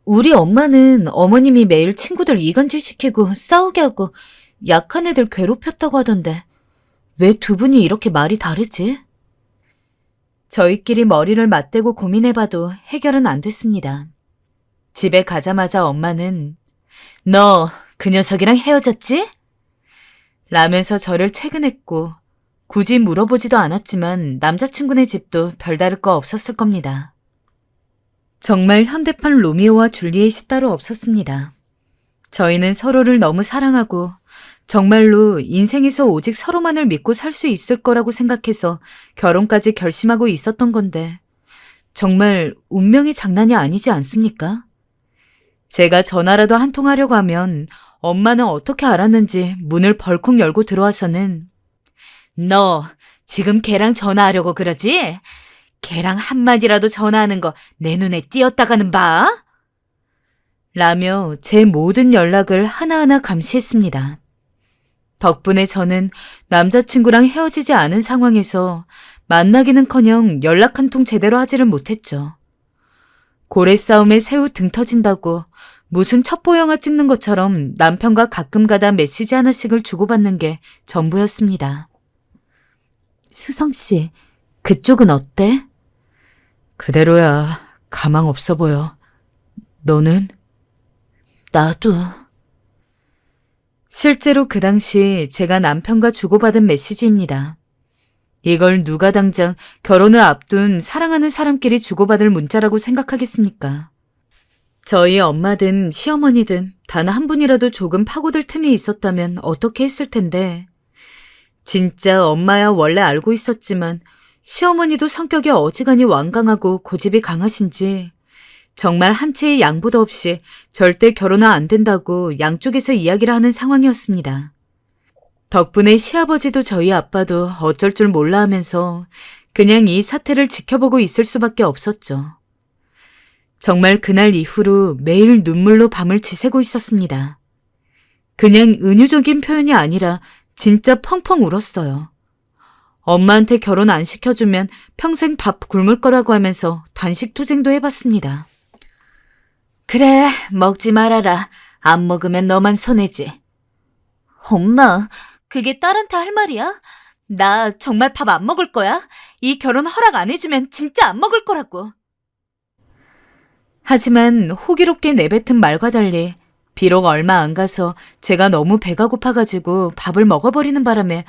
우리 엄마는 어머님이 매일 친구들 이간질 시키고 싸우게 하고 약한 애들 괴롭혔다고 하던데 왜 두 분이 이렇게 말이 다르지? 저희끼리 머리를 맞대고 고민해봐도 해결은 안 됐습니다. 집에 가자마자 엄마는 너 그 녀석이랑 헤어졌지? 라면서 저를 채근했고 굳이 물어보지도 않았지만 남자친구네 집도 별다를 거 없었을 겁니다. 정말 현대판 로미오와 줄리엣이 따로 없었습니다. 저희는 서로를 너무 사랑하고 정말로 인생에서 오직 서로만을 믿고 살 수 있을 거라고 생각해서 결혼까지 결심하고 있었던 건데 정말 운명이 장난이 아니지 않습니까? 제가 전화라도 한 통 하려고 하면 엄마는 어떻게 알았는지 문을 벌컥 열고 들어와서는 너 지금 걔랑 전화하려고 그러지? 걔랑 한마디라도 전화하는 거 내 눈에 띄었다가는 봐? 라며 제 모든 연락을 하나하나 감시했습니다. 덕분에 저는 남자친구랑 헤어지지 않은 상황에서 만나기는커녕 연락 한 통 제대로 하지를 못했죠. 고래 싸움에 새우 등 터진다고 무슨 첩보 영화 찍는 것처럼 남편과 가끔가다 메시지 하나씩을 주고받는 게 전부였습니다. 수성 씨, 그쪽은 어때? 그대로야. 가망 없어 보여. 너는? 나도. 실제로 그 당시 제가 남편과 주고받은 메시지입니다. 이걸 누가 당장 결혼을 앞둔 사랑하는 사람끼리 주고받을 문자라고 생각하겠습니까? 저희 엄마든 시어머니든 단 한 분이라도 조금 파고들 틈이 있었다면 어떻게 했을 텐데. 진짜 엄마야 원래 알고 있었지만 시어머니도 성격이 어지간히 완강하고 고집이 강하신지 정말 한 채의 양보도 없이 절대 결혼은 안 된다고 양쪽에서 이야기를 하는 상황이었습니다. 덕분에 시아버지도 저희 아빠도 어쩔 줄 몰라 하면서 그냥 이 사태를 지켜보고 있을 수밖에 없었죠. 정말 그날 이후로 매일 눈물로 밤을 지새고 있었습니다. 그냥 은유적인 표현이 아니라 진짜 펑펑 울었어요. 엄마한테 결혼 안 시켜주면 평생 밥 굶을 거라고 하면서 단식 투쟁도 해봤습니다. 그래, 먹지 말아라. 안 먹으면 너만 손해지. 엄마, 그게 딸한테 할 말이야? 나 정말 밥 안 먹을 거야? 이 결혼 허락 안 해주면 진짜 안 먹을 거라고. 하지만 호기롭게 내뱉은 말과 달리 비록 얼마 안 가서 제가 너무 배가 고파가지고 밥을 먹어버리는 바람에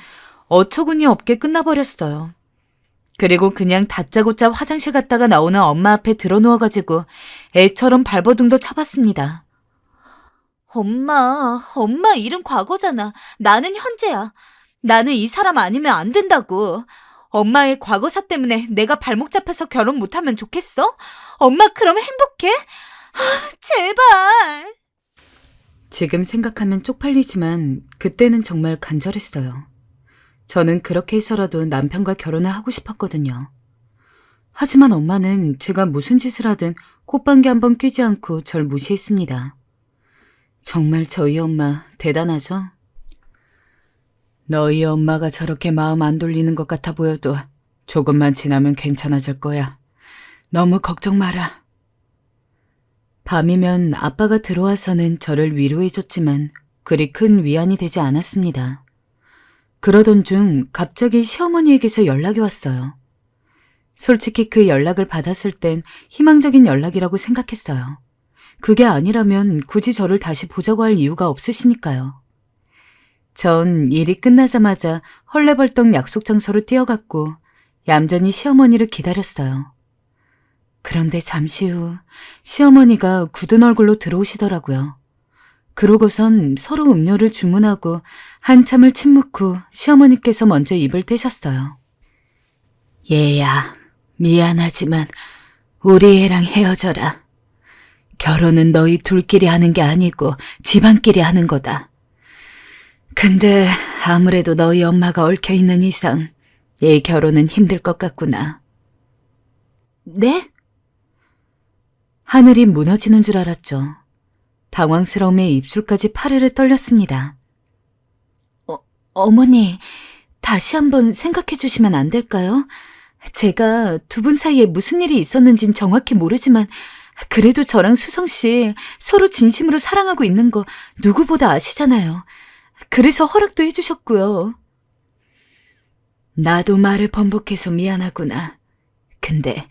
어처구니 없게 끝나버렸어요. 그리고 그냥 다짜고짜 화장실 갔다가 나오는 엄마 앞에 드러누워가지고 애처럼 발버둥도 쳐봤습니다. 엄마 일은 과거잖아. 나는 현재야. 나는 이 사람 아니면 안 된다고. 엄마의 과거사 때문에 내가 발목 잡혀서 결혼 못하면 좋겠어? 엄마 그럼 행복해? 제발. 지금 생각하면 쪽팔리지만 그때는 정말 간절했어요. 저는 그렇게 해서라도 남편과 결혼을 하고 싶었거든요. 하지만 엄마는 제가 무슨 짓을 하든 콧방귀 한 번 뀌지 않고 절 무시했습니다. 정말 저희 엄마 대단하죠? 너희 엄마가 저렇게 마음 안 돌리는 것 같아 보여도 조금만 지나면 괜찮아질 거야. 너무 걱정 마라. 밤이면 아빠가 들어와서는 저를 위로해줬지만 그리 큰 위안이 되지 않았습니다. 그러던 중 갑자기 시어머니에게서 연락이 왔어요. 솔직히 그 연락을 받았을 땐 희망적인 연락이라고 생각했어요. 그게 아니라면 굳이 저를 다시 보자고 할 이유가 없으시니까요. 전 일이 끝나자마자 헐레벌떡 약속 장소로 뛰어갔고 얌전히 시어머니를 기다렸어요. 그런데 잠시 후 시어머니가 굳은 얼굴로 들어오시더라고요. 그러고선 서로 음료를 주문하고 한참을 침묵 후 시어머니께서 먼저 입을 떼셨어요. 얘야, 미안하지만 우리 애랑 헤어져라. 결혼은 너희 둘끼리 하는 게 아니고 집안끼리 하는 거다. 근데 아무래도 너희 엄마가 얽혀있는 이상 이 결혼은 힘들 것 같구나. 네? 하늘이 무너지는 줄 알았죠. 당황스러움에 입술까지 파르르 떨렸습니다. 어머니, 다시 한번 생각해 주시면 안 될까요? 제가 두 분 사이에 무슨 일이 있었는진 정확히 모르지만 그래도 저랑 수성 씨 서로 진심으로 사랑하고 있는 거 누구보다 아시잖아요. 그래서 허락도 해주셨고요. 나도 말을 번복해서 미안하구나. 근데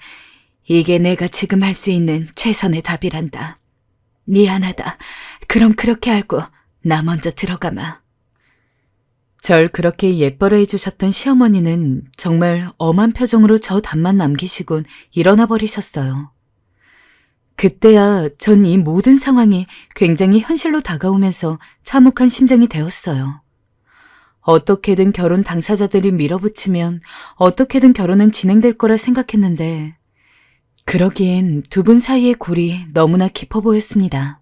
이게 내가 지금 할 수 있는 최선의 답이란다. 미안하다. 그럼 그렇게 알고 나 먼저 들어가마. 절 그렇게 예뻐라 해주셨던 시어머니는 정말 엄한 표정으로 저 답만 남기시곤 일어나 버리셨어요. 그때야 전 이 모든 상황이 굉장히 현실로 다가오면서 참혹한 심정이 되었어요. 어떻게든 결혼 당사자들이 밀어붙이면 어떻게든 결혼은 진행될 거라 생각했는데 그러기엔 두 분 사이의 골이 너무나 깊어 보였습니다.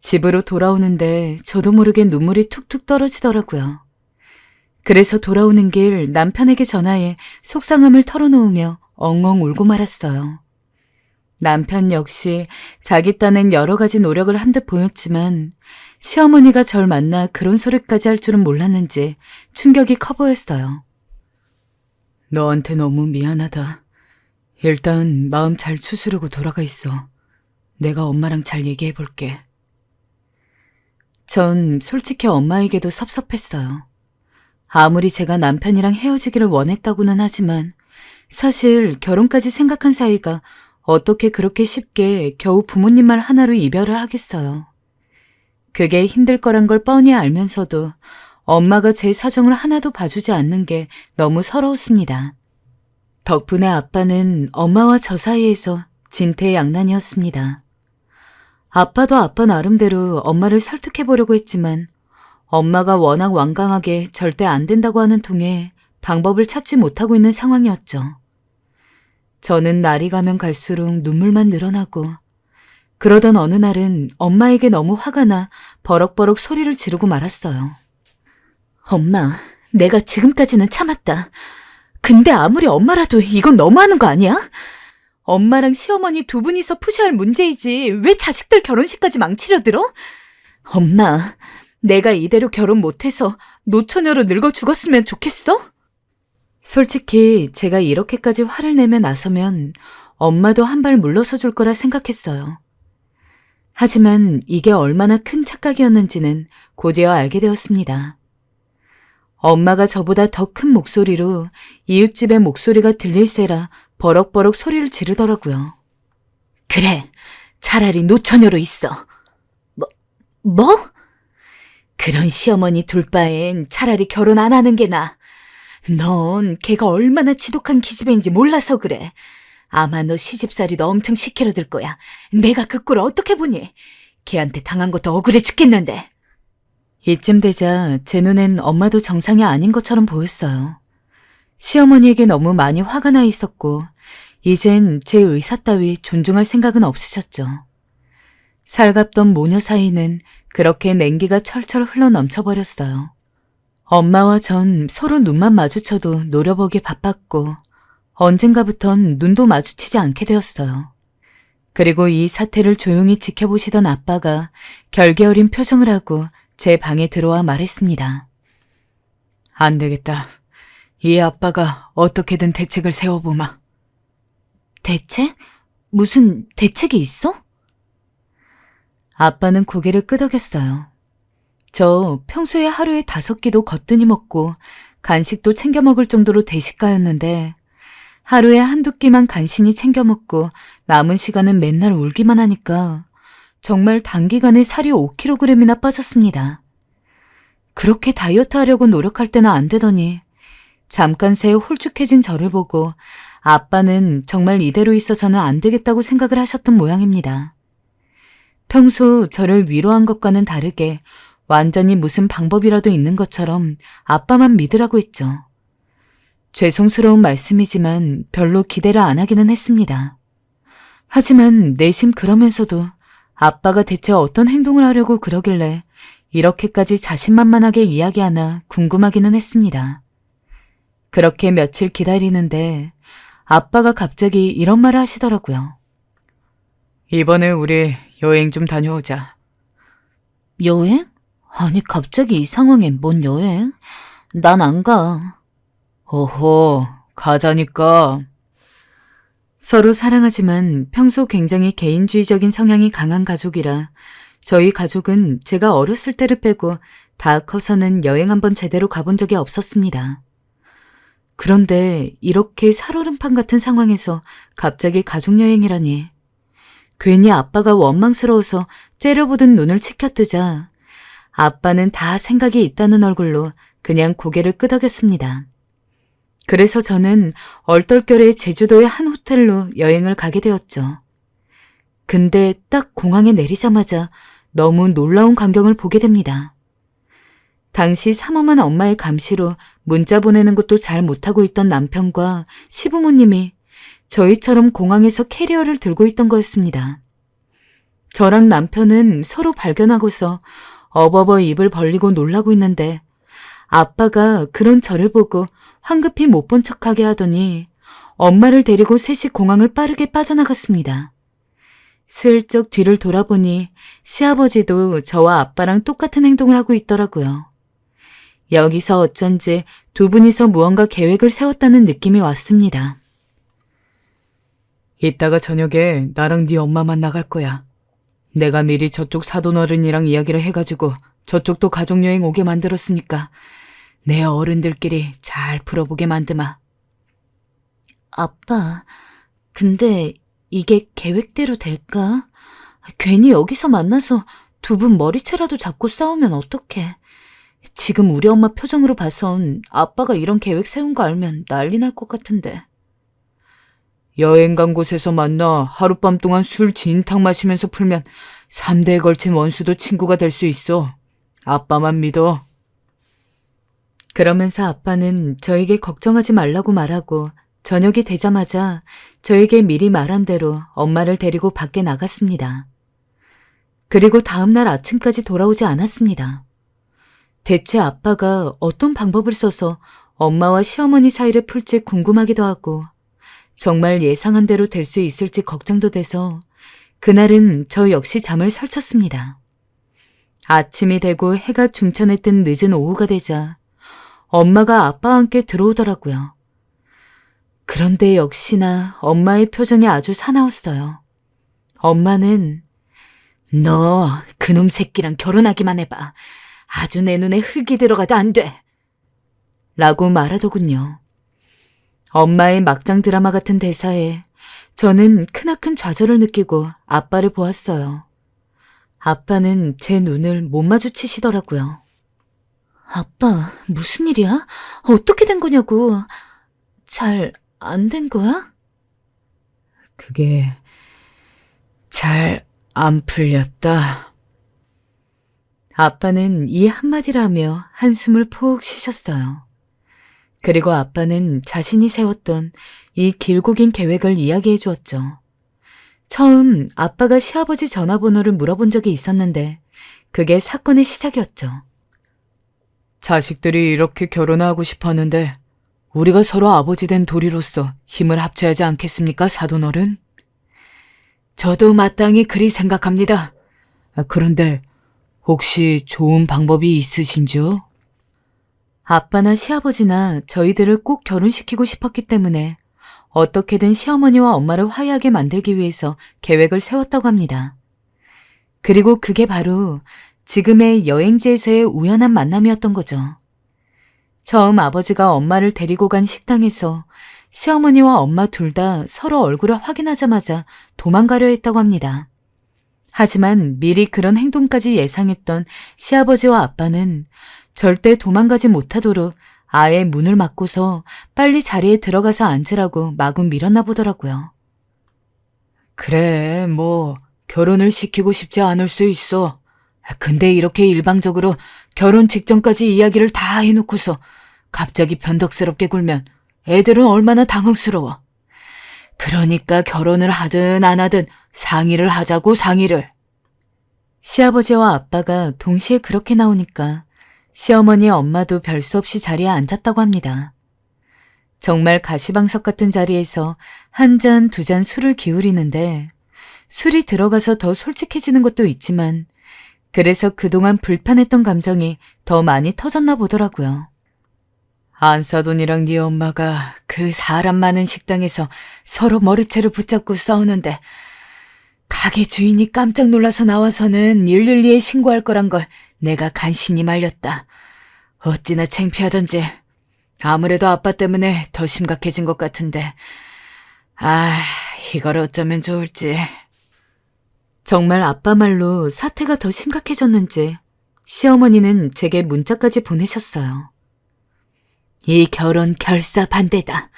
집으로 돌아오는데 저도 모르게 눈물이 툭툭 떨어지더라고요. 그래서 돌아오는 길 남편에게 전화해 속상함을 털어놓으며 엉엉 울고 말았어요. 남편 역시 자기 딴엔 여러 가지 노력을 한 듯 보였지만 시어머니가 절 만나 그런 소리까지 할 줄은 몰랐는지 충격이 커 보였어요. 너한테 너무 미안하다. 일단 마음 잘 추스르고 돌아가 있어. 내가 엄마랑 잘 얘기해 볼게. 전 솔직히 엄마에게도 섭섭했어요. 아무리 제가 남편이랑 헤어지기를 원했다고는 하지만 사실 결혼까지 생각한 사이가 어떻게 그렇게 쉽게 겨우 부모님 말 하나로 이별을 하겠어요. 그게 힘들 거란 걸 뻔히 알면서도 엄마가 제 사정을 하나도 봐주지 않는 게 너무 서러웠습니다. 덕분에 아빠는 엄마와 저 사이에서 진퇴양난이었습니다. 아빠도 아빠 나름대로 엄마를 설득해보려고 했지만 엄마가 워낙 완강하게 절대 안 된다고 하는 통에 방법을 찾지 못하고 있는 상황이었죠. 저는 날이 가면 갈수록 눈물만 늘어나고 그러던 어느 날은 엄마에게 너무 화가 나 버럭버럭 소리를 지르고 말았어요. 엄마, 내가 지금까지는 참았다. 근데 아무리 엄마라도 이건 너무하는 거 아니야? 엄마랑 시어머니 두 분이서 푸셔야 할 문제이지 왜 자식들 결혼식까지 망치려 들어? 엄마, 내가 이대로 결혼 못해서 노처녀로 늙어 죽었으면 좋겠어? 솔직히 제가 이렇게까지 화를 내며 나서면 엄마도 한 발 물러서 줄 거라 생각했어요. 하지만 이게 얼마나 큰 착각이었는지는 곧이어 알게 되었습니다. 엄마가 저보다 더 큰 목소리로 이웃집의 목소리가 들릴세라 버럭버럭 소리를 지르더라고요. 그래, 차라리 노처녀로 있어. 뭐? 그런 시어머니 둘 바엔 차라리 결혼 안 하는 게 나아. 넌 걔가 얼마나 지독한 기집애인지 몰라서 그래. 아마 너 시집살이도 엄청 시키려 들 거야. 내가 그 꼴을 어떻게 보니? 걔한테 당한 것도 억울해 죽겠는데. 이쯤 되자 제 눈엔 엄마도 정상이 아닌 것처럼 보였어요. 시어머니에게 너무 많이 화가 나 있었고 이젠 제 의사 따위 존중할 생각은 없으셨죠. 살갑던 모녀 사이는 그렇게 냉기가 철철 흘러 넘쳐버렸어요. 엄마와 전 서로 눈만 마주쳐도 노려보기 바빴고 언젠가부턴 눈도 마주치지 않게 되었어요. 그리고 이 사태를 조용히 지켜보시던 아빠가 결기 어린 표정을 하고 제 방에 들어와 말했습니다. 안 되겠다. 이 아빠가 어떻게든 대책을 세워보마. 대책? 무슨 대책이 있어? 아빠는 고개를 끄덕였어요. 저 평소에 하루에 5끼도 거뜬히 먹고 간식도 챙겨 먹을 정도로 대식가였는데 하루에 1~2끼만 간신히 챙겨 먹고 남은 시간은 맨날 울기만 하니까 정말 단기간에 살이 5kg이나 빠졌습니다. 그렇게 다이어트 하려고 노력할 때는 안 되더니 잠깐 새에 홀쭉해진 저를 보고 아빠는 정말 이대로 있어서는 안 되겠다고 생각을 하셨던 모양입니다. 평소 저를 위로한 것과는 다르게 완전히 무슨 방법이라도 있는 것처럼 아빠만 믿으라고 했죠. 죄송스러운 말씀이지만 별로 기대를 안 하기는 했습니다. 하지만 내심 그러면서도 아빠가 대체 어떤 행동을 하려고 그러길래 이렇게까지 자신만만하게 이야기하나 궁금하기는 했습니다. 그렇게 며칠 기다리는데 아빠가 갑자기 이런 말을 하시더라고요. 이번에 우리 여행 좀 다녀오자. 여행? 아니 갑자기 이 상황엔 뭔 여행? 난 안 가. 어허, 가자니까. 서로 사랑하지만 평소 굉장히 개인주의적인 성향이 강한 가족이라 저희 가족은 제가 어렸을 때를 빼고 다 커서는 여행 한번 제대로 가본 적이 없었습니다. 그런데 이렇게 살얼음판 같은 상황에서 갑자기 가족여행이라니. 괜히 아빠가 원망스러워서 째려보던 눈을 치켜뜨자 아빠는 다 생각이 있다는 얼굴로 그냥 고개를 끄덕였습니다. 그래서 저는 얼떨결에 제주도의 한 호텔로 여행을 가게 되었죠. 근데 딱 공항에 내리자마자 너무 놀라운 광경을 보게 됩니다. 당시 삼엄한 엄마의 감시로 문자 보내는 것도 잘 못하고 있던 남편과 시부모님이 저희처럼 공항에서 캐리어를 들고 있던 거였습니다. 저랑 남편은 서로 발견하고서 어버버 입을 벌리고 놀라고 있는데 아빠가 그런 저를 보고 황급히 못 본 척하게 하더니 엄마를 데리고 셋이 공항을 빠르게 빠져나갔습니다. 슬쩍 뒤를 돌아보니 시아버지도 저와 아빠랑 똑같은 행동을 하고 있더라고요. 여기서 어쩐지 두 분이서 무언가 계획을 세웠다는 느낌이 왔습니다. 이따가 저녁에 나랑 네 엄마만 나갈 거야. 내가 미리 저쪽 사돈어른이랑 이야기를 해가지고 저쪽도 가족여행 오게 만들었으니까 내 어른들끼리 잘 풀어보게 만드마. 아빠, 근데 이게 계획대로 될까? 괜히 여기서 만나서 두 분 머리채라도 잡고 싸우면 어떡해. 지금 우리 엄마 표정으로 봐선 아빠가 이런 계획 세운 거 알면 난리 날 것 같은데. 여행 간 곳에서 만나 하룻밤 동안 술 진탕 마시면서 풀면 3대에 걸친 원수도 친구가 될 수 있어. 아빠만 믿어. 그러면서 아빠는 저에게 걱정하지 말라고 말하고 저녁이 되자마자 저에게 미리 말한 대로 엄마를 데리고 밖에 나갔습니다. 그리고 다음날 아침까지 돌아오지 않았습니다. 대체 아빠가 어떤 방법을 써서 엄마와 시어머니 사이를 풀지 궁금하기도 하고 정말 예상한 대로 될 수 있을지 걱정도 돼서 그날은 저 역시 잠을 설쳤습니다. 아침이 되고 해가 중천에 뜬 늦은 오후가 되자 엄마가 아빠와 함께 들어오더라고요. 그런데 역시나 엄마의 표정이 아주 사나웠어요. 엄마는 너 그놈 새끼랑 결혼하기만 해봐. 아주 내 눈에 흙이 들어가도 안 돼. 라고 말하더군요. 엄마의 막장 드라마 같은 대사에 저는 크나큰 좌절을 느끼고 아빠를 보았어요. 아빠는 제 눈을 못 마주치시더라고요. 아빠, 무슨 일이야? 어떻게 된 거냐고. 잘 안 된 거야? 그게 잘 안 풀렸다. 아빠는 이 한마디를 하며 한숨을 푹 쉬셨어요. 그리고 아빠는 자신이 세웠던 이 길고 긴 계획을 이야기해 주었죠. 처음 아빠가 시아버지 전화번호를 물어본 적이 있었는데 그게 사건의 시작이었죠. 자식들이 이렇게 결혼하고 싶었는데 우리가 서로 아버지 된 도리로서 힘을 합쳐야 하지 않겠습니까, 사돈어른? 저도 마땅히 그리 생각합니다. 그런데 혹시 좋은 방법이 있으신지요? 아빠나 시아버지나 저희들을 꼭 결혼시키고 싶었기 때문에 어떻게든 시어머니와 엄마를 화해하게 만들기 위해서 계획을 세웠다고 합니다. 그리고 그게 바로 지금의 여행지에서의 우연한 만남이었던 거죠. 처음 아버지가 엄마를 데리고 간 식당에서 시어머니와 엄마 둘 다 서로 얼굴을 확인하자마자 도망가려 했다고 합니다. 하지만 미리 그런 행동까지 예상했던 시아버지와 아빠는 절대 도망가지 못하도록 아예 문을 막고서 빨리 자리에 들어가서 앉으라고 마구 밀었나 보더라고요. 그래, 뭐 결혼을 시키고 싶지 않을 수 있어. 근데 이렇게 일방적으로 결혼 직전까지 이야기를 다 해놓고서 갑자기 변덕스럽게 굴면 애들은 얼마나 당황스러워. 그러니까 결혼을 하든 안 하든 상의를 하자고, 상의를. 시아버지와 아빠가 동시에 그렇게 나오니까 시어머니 엄마도 별 수 없이 자리에 앉았다고 합니다. 정말 가시방석 같은 자리에서 한 잔, 두 잔 술을 기울이는데 술이 들어가서 더 솔직해지는 것도 있지만 그래서 그동안 불편했던 감정이 더 많이 터졌나 보더라고요. 안사돈이랑 네 엄마가 그 사람 많은 식당에서 서로 머리채를 붙잡고 싸우는데 가게 주인이 깜짝 놀라서 나와서는 112에 신고할 거란 걸 내가 간신히 말렸다. 어찌나 창피하던지. 아무래도 아빠 때문에 더 심각해진 것 같은데. 이걸 어쩌면 좋을지. 정말 아빠 말로 사태가 더 심각해졌는지 시어머니는 제게 문자까지 보내셨어요. 이 결혼 결사 반대다.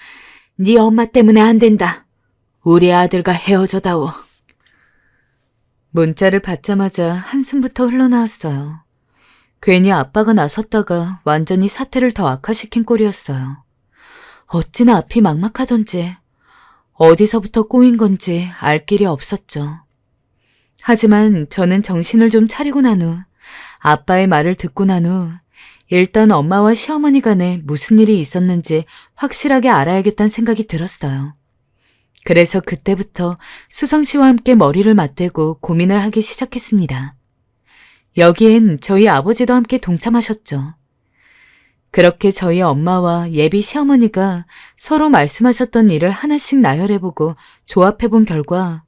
네 엄마 때문에 안 된다. 우리 아들과 헤어져다오. 문자를 받자마자 한숨부터 흘러나왔어요. 괜히 아빠가 나섰다가 완전히 사태를 더 악화시킨 꼴이었어요. 어찌나 앞이 막막하던지 어디서부터 꼬인 건지 알 길이 없었죠. 하지만 저는 정신을 좀 차리고 난 후 아빠의 말을 듣고 난 후 일단 엄마와 시어머니 간에 무슨 일이 있었는지 확실하게 알아야겠다는 생각이 들었어요. 그래서 그때부터 수성 씨와 함께 머리를 맞대고 고민을 하기 시작했습니다. 여기엔 저희 아버지도 함께 동참하셨죠. 그렇게 저희 엄마와 예비 시어머니가 서로 말씀하셨던 일을 하나씩 나열해보고 조합해본 결과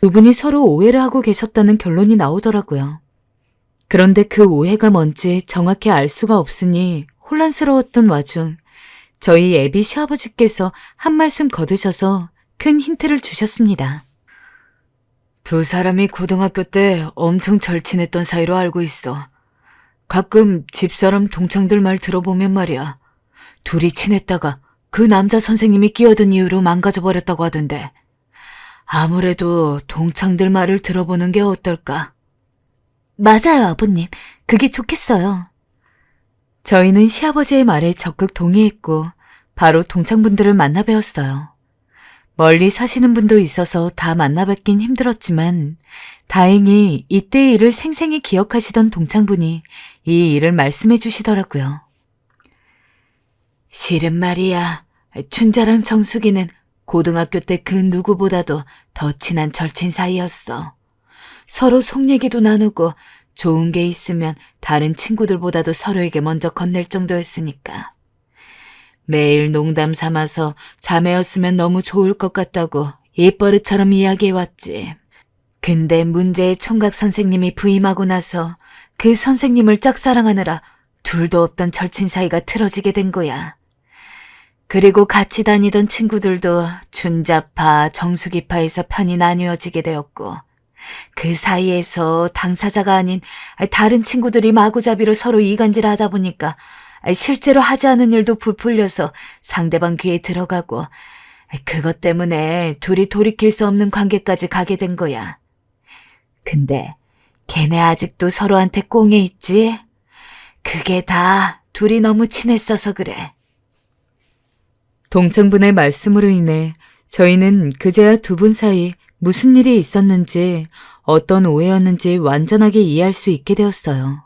두 분이 서로 오해를 하고 계셨다는 결론이 나오더라고요. 그런데 그 오해가 뭔지 정확히 알 수가 없으니 혼란스러웠던 와중 저희 애비 시아버지께서 한 말씀 거두셔서 큰 힌트를 주셨습니다. 두 사람이 고등학교 때 엄청 절친했던 사이로 알고 있어. 가끔 집사람 동창들 말 들어보면 말이야. 둘이 친했다가 그 남자 선생님이 끼어든 이유로 망가져버렸다고 하던데. 아무래도 동창들 말을 들어보는 게 어떨까? 맞아요, 아버님. 그게 좋겠어요. 저희는 시아버지의 말에 적극 동의했고 바로 동창분들을 만나 뵈었어요. 멀리 사시는 분도 있어서 다 만나 뵙긴 힘들었지만 다행히 이때의 일을 생생히 기억하시던 동창분이 이 일을 말씀해 주시더라고요. 실은 말이야, 춘자랑 정숙이는 고등학교 때 그 누구보다도 더 친한 절친 사이였어. 서로 속 얘기도 나누고 좋은 게 있으면 다른 친구들보다도 서로에게 먼저 건넬 정도였으니까. 매일 농담 삼아서 자매였으면 너무 좋을 것 같다고 입버릇처럼 이야기해왔지. 근데 문제의 총각 선생님이 부임하고 나서 그 선생님을 짝사랑하느라 둘도 없던 절친 사이가 틀어지게 된 거야. 그리고 같이 다니던 친구들도 춘자파, 정수기파에서 편이 나뉘어지게 되었고 그 사이에서 당사자가 아닌 다른 친구들이 마구잡이로 서로 이간질하다 보니까 실제로 하지 않은 일도 부풀려서 상대방 귀에 들어가고 그것 때문에 둘이 돌이킬 수 없는 관계까지 가게 된 거야. 근데 걔네 아직도 서로한테 꽁해 있지? 그게 다 둘이 너무 친했어서 그래. 동창분의 말씀으로 인해 저희는 그제야 두 분 사이 무슨 일이 있었는지 어떤 오해였는지 완전하게 이해할 수 있게 되었어요.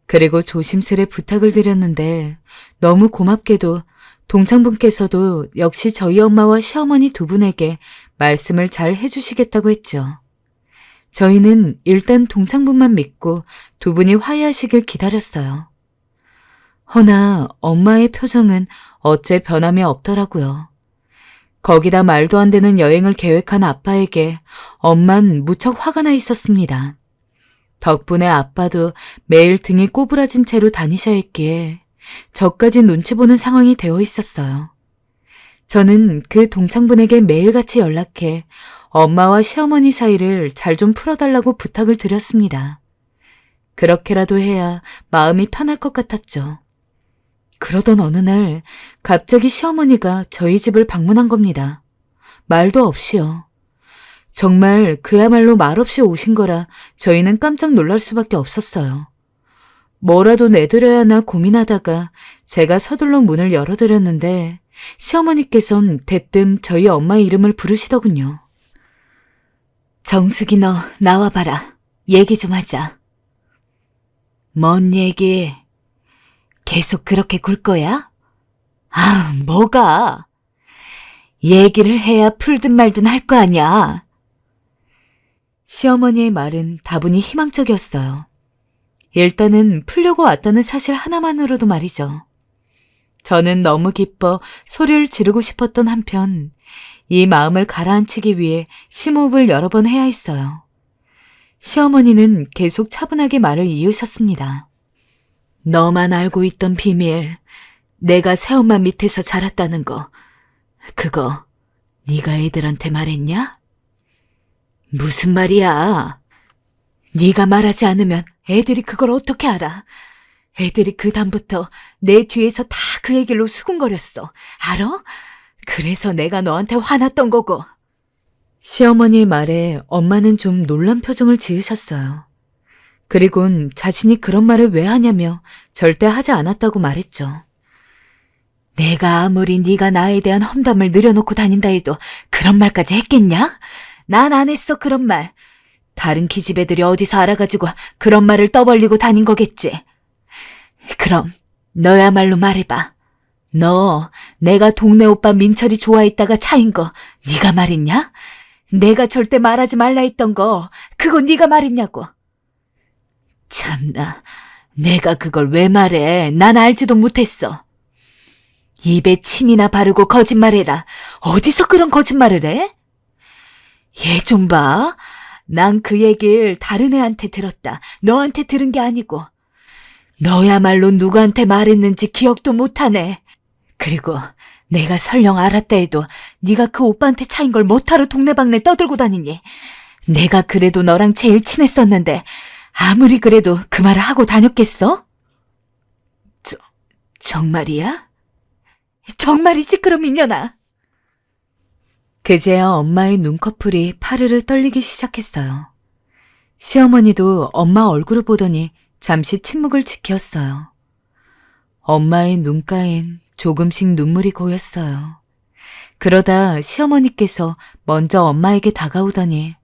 그리고 조심스레 부탁을 드렸는데 너무 고맙게도 동창분께서도 역시 저희 엄마와 시어머니 두 분에게 말씀을 잘 해주시겠다고 했죠. 저희는 일단 동창분만 믿고 두 분이 화해하시길 기다렸어요. 허나 엄마의 표정은 어째 변함이 없더라고요. 거기다 말도 안 되는 여행을 계획한 아빠에게 엄만 무척 화가 나 있었습니다. 덕분에 아빠도 매일 등이 꼬부라진 채로 다니셔야 했기에 저까지 눈치 보는 상황이 되어 있었어요. 저는 그 동창분에게 매일같이 연락해 엄마와 시어머니 사이를 잘 좀 풀어달라고 부탁을 드렸습니다. 그렇게라도 해야 마음이 편할 것 같았죠. 그러던 어느 날 갑자기 시어머니가 저희 집을 방문한 겁니다. 말도 없이요. 정말 그야말로 말없이 오신 거라 저희는 깜짝 놀랄 수밖에 없었어요. 뭐라도 내드려야 하나 고민하다가 제가 서둘러 문을 열어드렸는데 시어머니께선 대뜸 저희 엄마의 이름을 부르시더군요. 정숙이 너 나와봐라. 얘기 좀 하자. 뭔 얘기? 계속 그렇게 굴 거야? 아, 뭐가? 얘기를 해야 풀든 말든 할 거 아니야. 시어머니의 말은 다분히 희망적이었어요. 일단은 풀려고 왔다는 사실 하나만으로도 말이죠. 저는 너무 기뻐 소리를 지르고 싶었던 한편 이 마음을 가라앉히기 위해 심호흡을 여러 번 해야 했어요. 시어머니는 계속 차분하게 말을 이으셨습니다. 너만 알고 있던 비밀, 내가 새엄마 밑에서 자랐다는 거, 그거 네가 애들한테 말했냐? 무슨 말이야? 네가 말하지 않으면 애들이 그걸 어떻게 알아? 애들이 그 다음부터 내 뒤에서 다 그 얘기로 수군거렸어. 알아? 그래서 내가 너한테 화났던 거고. 시어머니의 말에 엄마는 좀 놀란 표정을 지으셨어요. 그리곤 자신이 그런 말을 왜 하냐며 절대 하지 않았다고 말했죠. 내가 아무리 네가 나에 대한 험담을 늘여놓고 다닌다 해도 그런 말까지 했겠냐? 난 안 했어, 그런 말. 다른 기집애들이 어디서 알아가지고 그런 말을 떠벌리고 다닌 거겠지. 그럼 너야말로 말해봐. 너 내가 동네 오빠 민철이 좋아했다가 차인 거 네가 말했냐? 내가 절대 말하지 말라 했던 거 그거 네가 말했냐고. 참나, 내가 그걸 왜 말해? 난 알지도 못했어. 입에 침이나 바르고 거짓말해라. 어디서 그런 거짓말을 해? 얘 좀 봐. 난 그 얘길 다른 애한테 들었다. 너한테 들은 게 아니고. 너야말로 누구한테 말했는지 기억도 못하네. 그리고 내가 설령 알았다 해도 네가 그 오빠한테 차인 걸 뭐하러 동네방네 떠들고 다니니? 내가 그래도 너랑 제일 친했었는데 아무리 그래도 그 말을 하고 다녔겠어? 정말이야? 정말이지 그럼 이년아. 그제야 엄마의 눈꺼풀이 파르르 떨리기 시작했어요. 시어머니도 엄마 얼굴을 보더니 잠시 침묵을 지켰어요. 엄마의 눈가엔 조금씩 눈물이 고였어요. 그러다 시어머니께서 먼저 엄마에게 다가오더니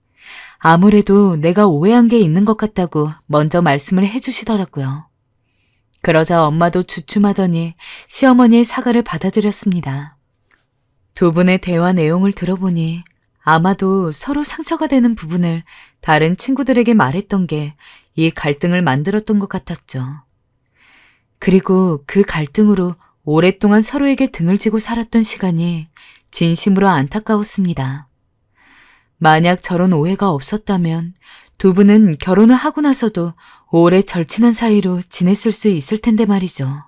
아무래도 내가 오해한 게 있는 것 같다고 먼저 말씀을 해주시더라고요. 그러자 엄마도 주춤하더니 시어머니의 사과를 받아들였습니다. 두 분의 대화 내용을 들어보니 아마도 서로 상처가 되는 부분을 다른 친구들에게 말했던 게 이 갈등을 만들었던 것 같았죠. 그리고 그 갈등으로 오랫동안 서로에게 등을 지고 살았던 시간이 진심으로 안타까웠습니다. 만약 저런 오해가 없었다면 두 분은 결혼을 하고 나서도 오래 절친한 사이로 지냈을 수 있을 텐데 말이죠.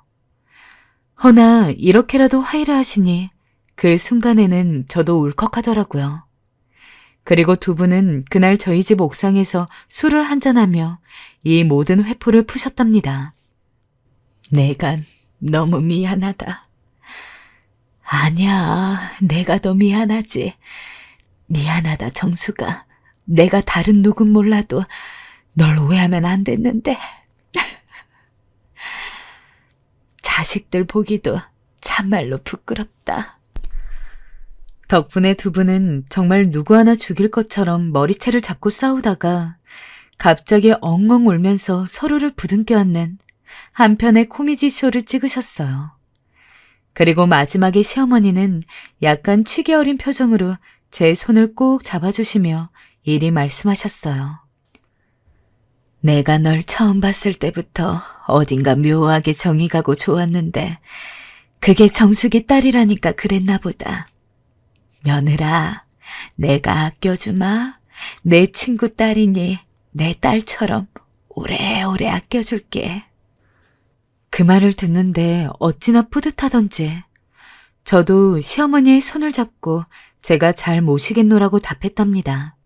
허나 이렇게라도 화해를 하시니 그 순간에는 저도 울컥하더라고요. 그리고 두 분은 그날 저희 집 옥상에서 술을 한잔하며 이 모든 회포를 푸셨답니다. 내가 너무 미안하다. 아니야, 내가 더 미안하지. 미안하다, 정수가. 내가 다른 누군 몰라도 널 오해하면 안 됐는데. 자식들 보기도 참말로 부끄럽다. 덕분에 두 분은 정말 누구 하나 죽일 것처럼 머리채를 잡고 싸우다가 갑자기 엉엉 울면서 서로를 부둥켜 안는 한편의 코미디 쇼를 찍으셨어요. 그리고 마지막에 시어머니는 약간 취기 어린 표정으로 제 손을 꼭 잡아주시며 이리 말씀하셨어요. 내가 널 처음 봤을 때부터 어딘가 묘하게 정이 가고 좋았는데 그게 정숙이 딸이라니까 그랬나 보다. 며느라, 내가 아껴주마. 내 친구 딸이니 내 딸처럼 오래오래 아껴줄게. 그 말을 듣는데 어찌나 뿌듯하던지 저도 시어머니의 손을 잡고 제가 잘 모시겠노라고 답했답니다.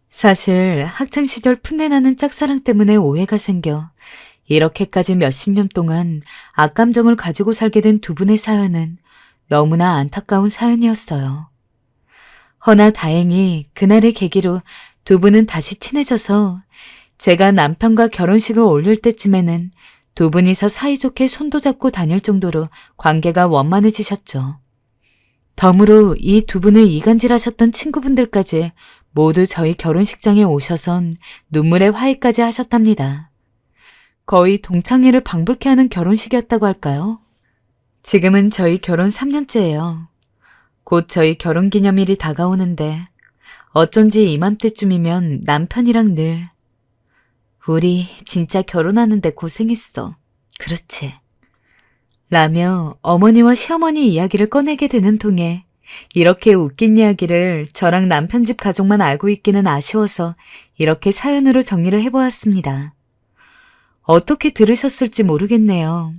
사실 학창시절 풋내나는 짝사랑 때문에 오해가 생겨 이렇게까지 몇십 년 동안 악감정을 가지고 살게 된 두 분의 사연은 너무나 안타까운 사연이었어요. 허나 다행히 그날을 계기로 두 분은 다시 친해져서 제가 남편과 결혼식을 올릴 때쯤에는 두 분이서 사이좋게 손도 잡고 다닐 정도로 관계가 원만해지셨죠. 덤으로 이 두 분을 이간질하셨던 친구분들까지 모두 저희 결혼식장에 오셔선 눈물의 화해까지 하셨답니다. 거의 동창회를 방불케 하는 결혼식이었다고 할까요? 지금은 저희 결혼 3년째예요. 곧 저희 결혼기념일이 다가오는데 어쩐지 이맘때쯤이면 남편이랑 늘 우리 진짜 결혼하는데 고생했어. 그렇지? 라며 어머니와 시어머니 이야기를 꺼내게 되는 통에 이렇게 웃긴 이야기를 저랑 남편 집 가족만 알고 있기는 아쉬워서 이렇게 사연으로 정리를 해보았습니다. 어떻게 들으셨을지 모르겠네요.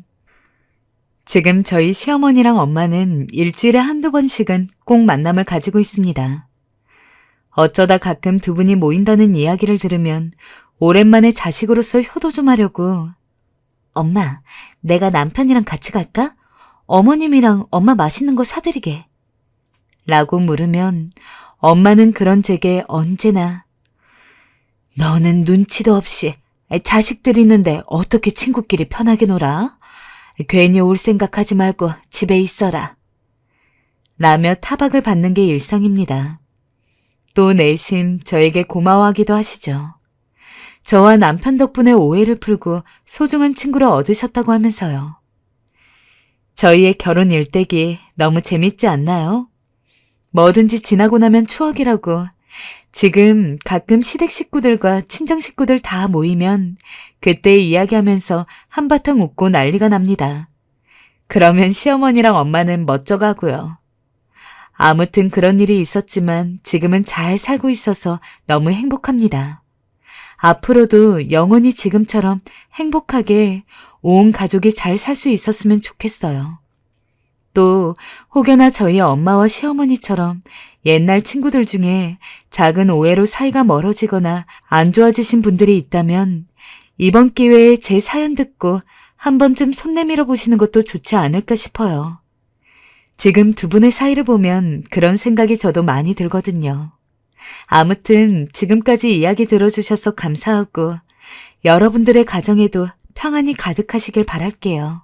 지금 저희 시어머니랑 엄마는 일주일에 한두 번씩은 꼭 만남을 가지고 있습니다. 어쩌다 가끔 두 분이 모인다는 이야기를 들으면 오랜만에 자식으로서 효도 좀 하려고 엄마, 내가 남편이랑 같이 갈까? 어머님이랑 엄마 맛있는 거 사드리게. 라고 물으면 엄마는 그런 제게 언제나 너는 눈치도 없이 자식들 있는데 어떻게 친구끼리 편하게 놀아? 괜히 올 생각하지 말고 집에 있어라. 라며 타박을 받는 게 일상입니다. 또 내심 저에게 고마워하기도 하시죠. 저와 남편 덕분에 오해를 풀고 소중한 친구를 얻으셨다고 하면서요. 저희의 결혼 일대기 너무 재밌지 않나요? 뭐든지 지나고 나면 추억이라고 지금 가끔 시댁 식구들과 친정 식구들 다 모이면 그때 이야기하면서 한바탕 웃고 난리가 납니다. 그러면 시어머니랑 엄마는 멋져가고요. 아무튼 그런 일이 있었지만 지금은 잘 살고 있어서 너무 행복합니다. 앞으로도 영원히 지금처럼 행복하게 온 가족이 잘 살 수 있었으면 좋겠어요. 또 혹여나 저희 엄마와 시어머니처럼 옛날 친구들 중에 작은 오해로 사이가 멀어지거나 안 좋아지신 분들이 있다면 이번 기회에 제 사연 듣고 한 번쯤 손 내밀어 보시는 것도 좋지 않을까 싶어요. 지금 두 분의 사이를 보면 그런 생각이 저도 많이 들거든요. 아무튼 지금까지 이야기 들어주셔서 감사하고 여러분들의 가정에도 평안이 가득하시길 바랄게요.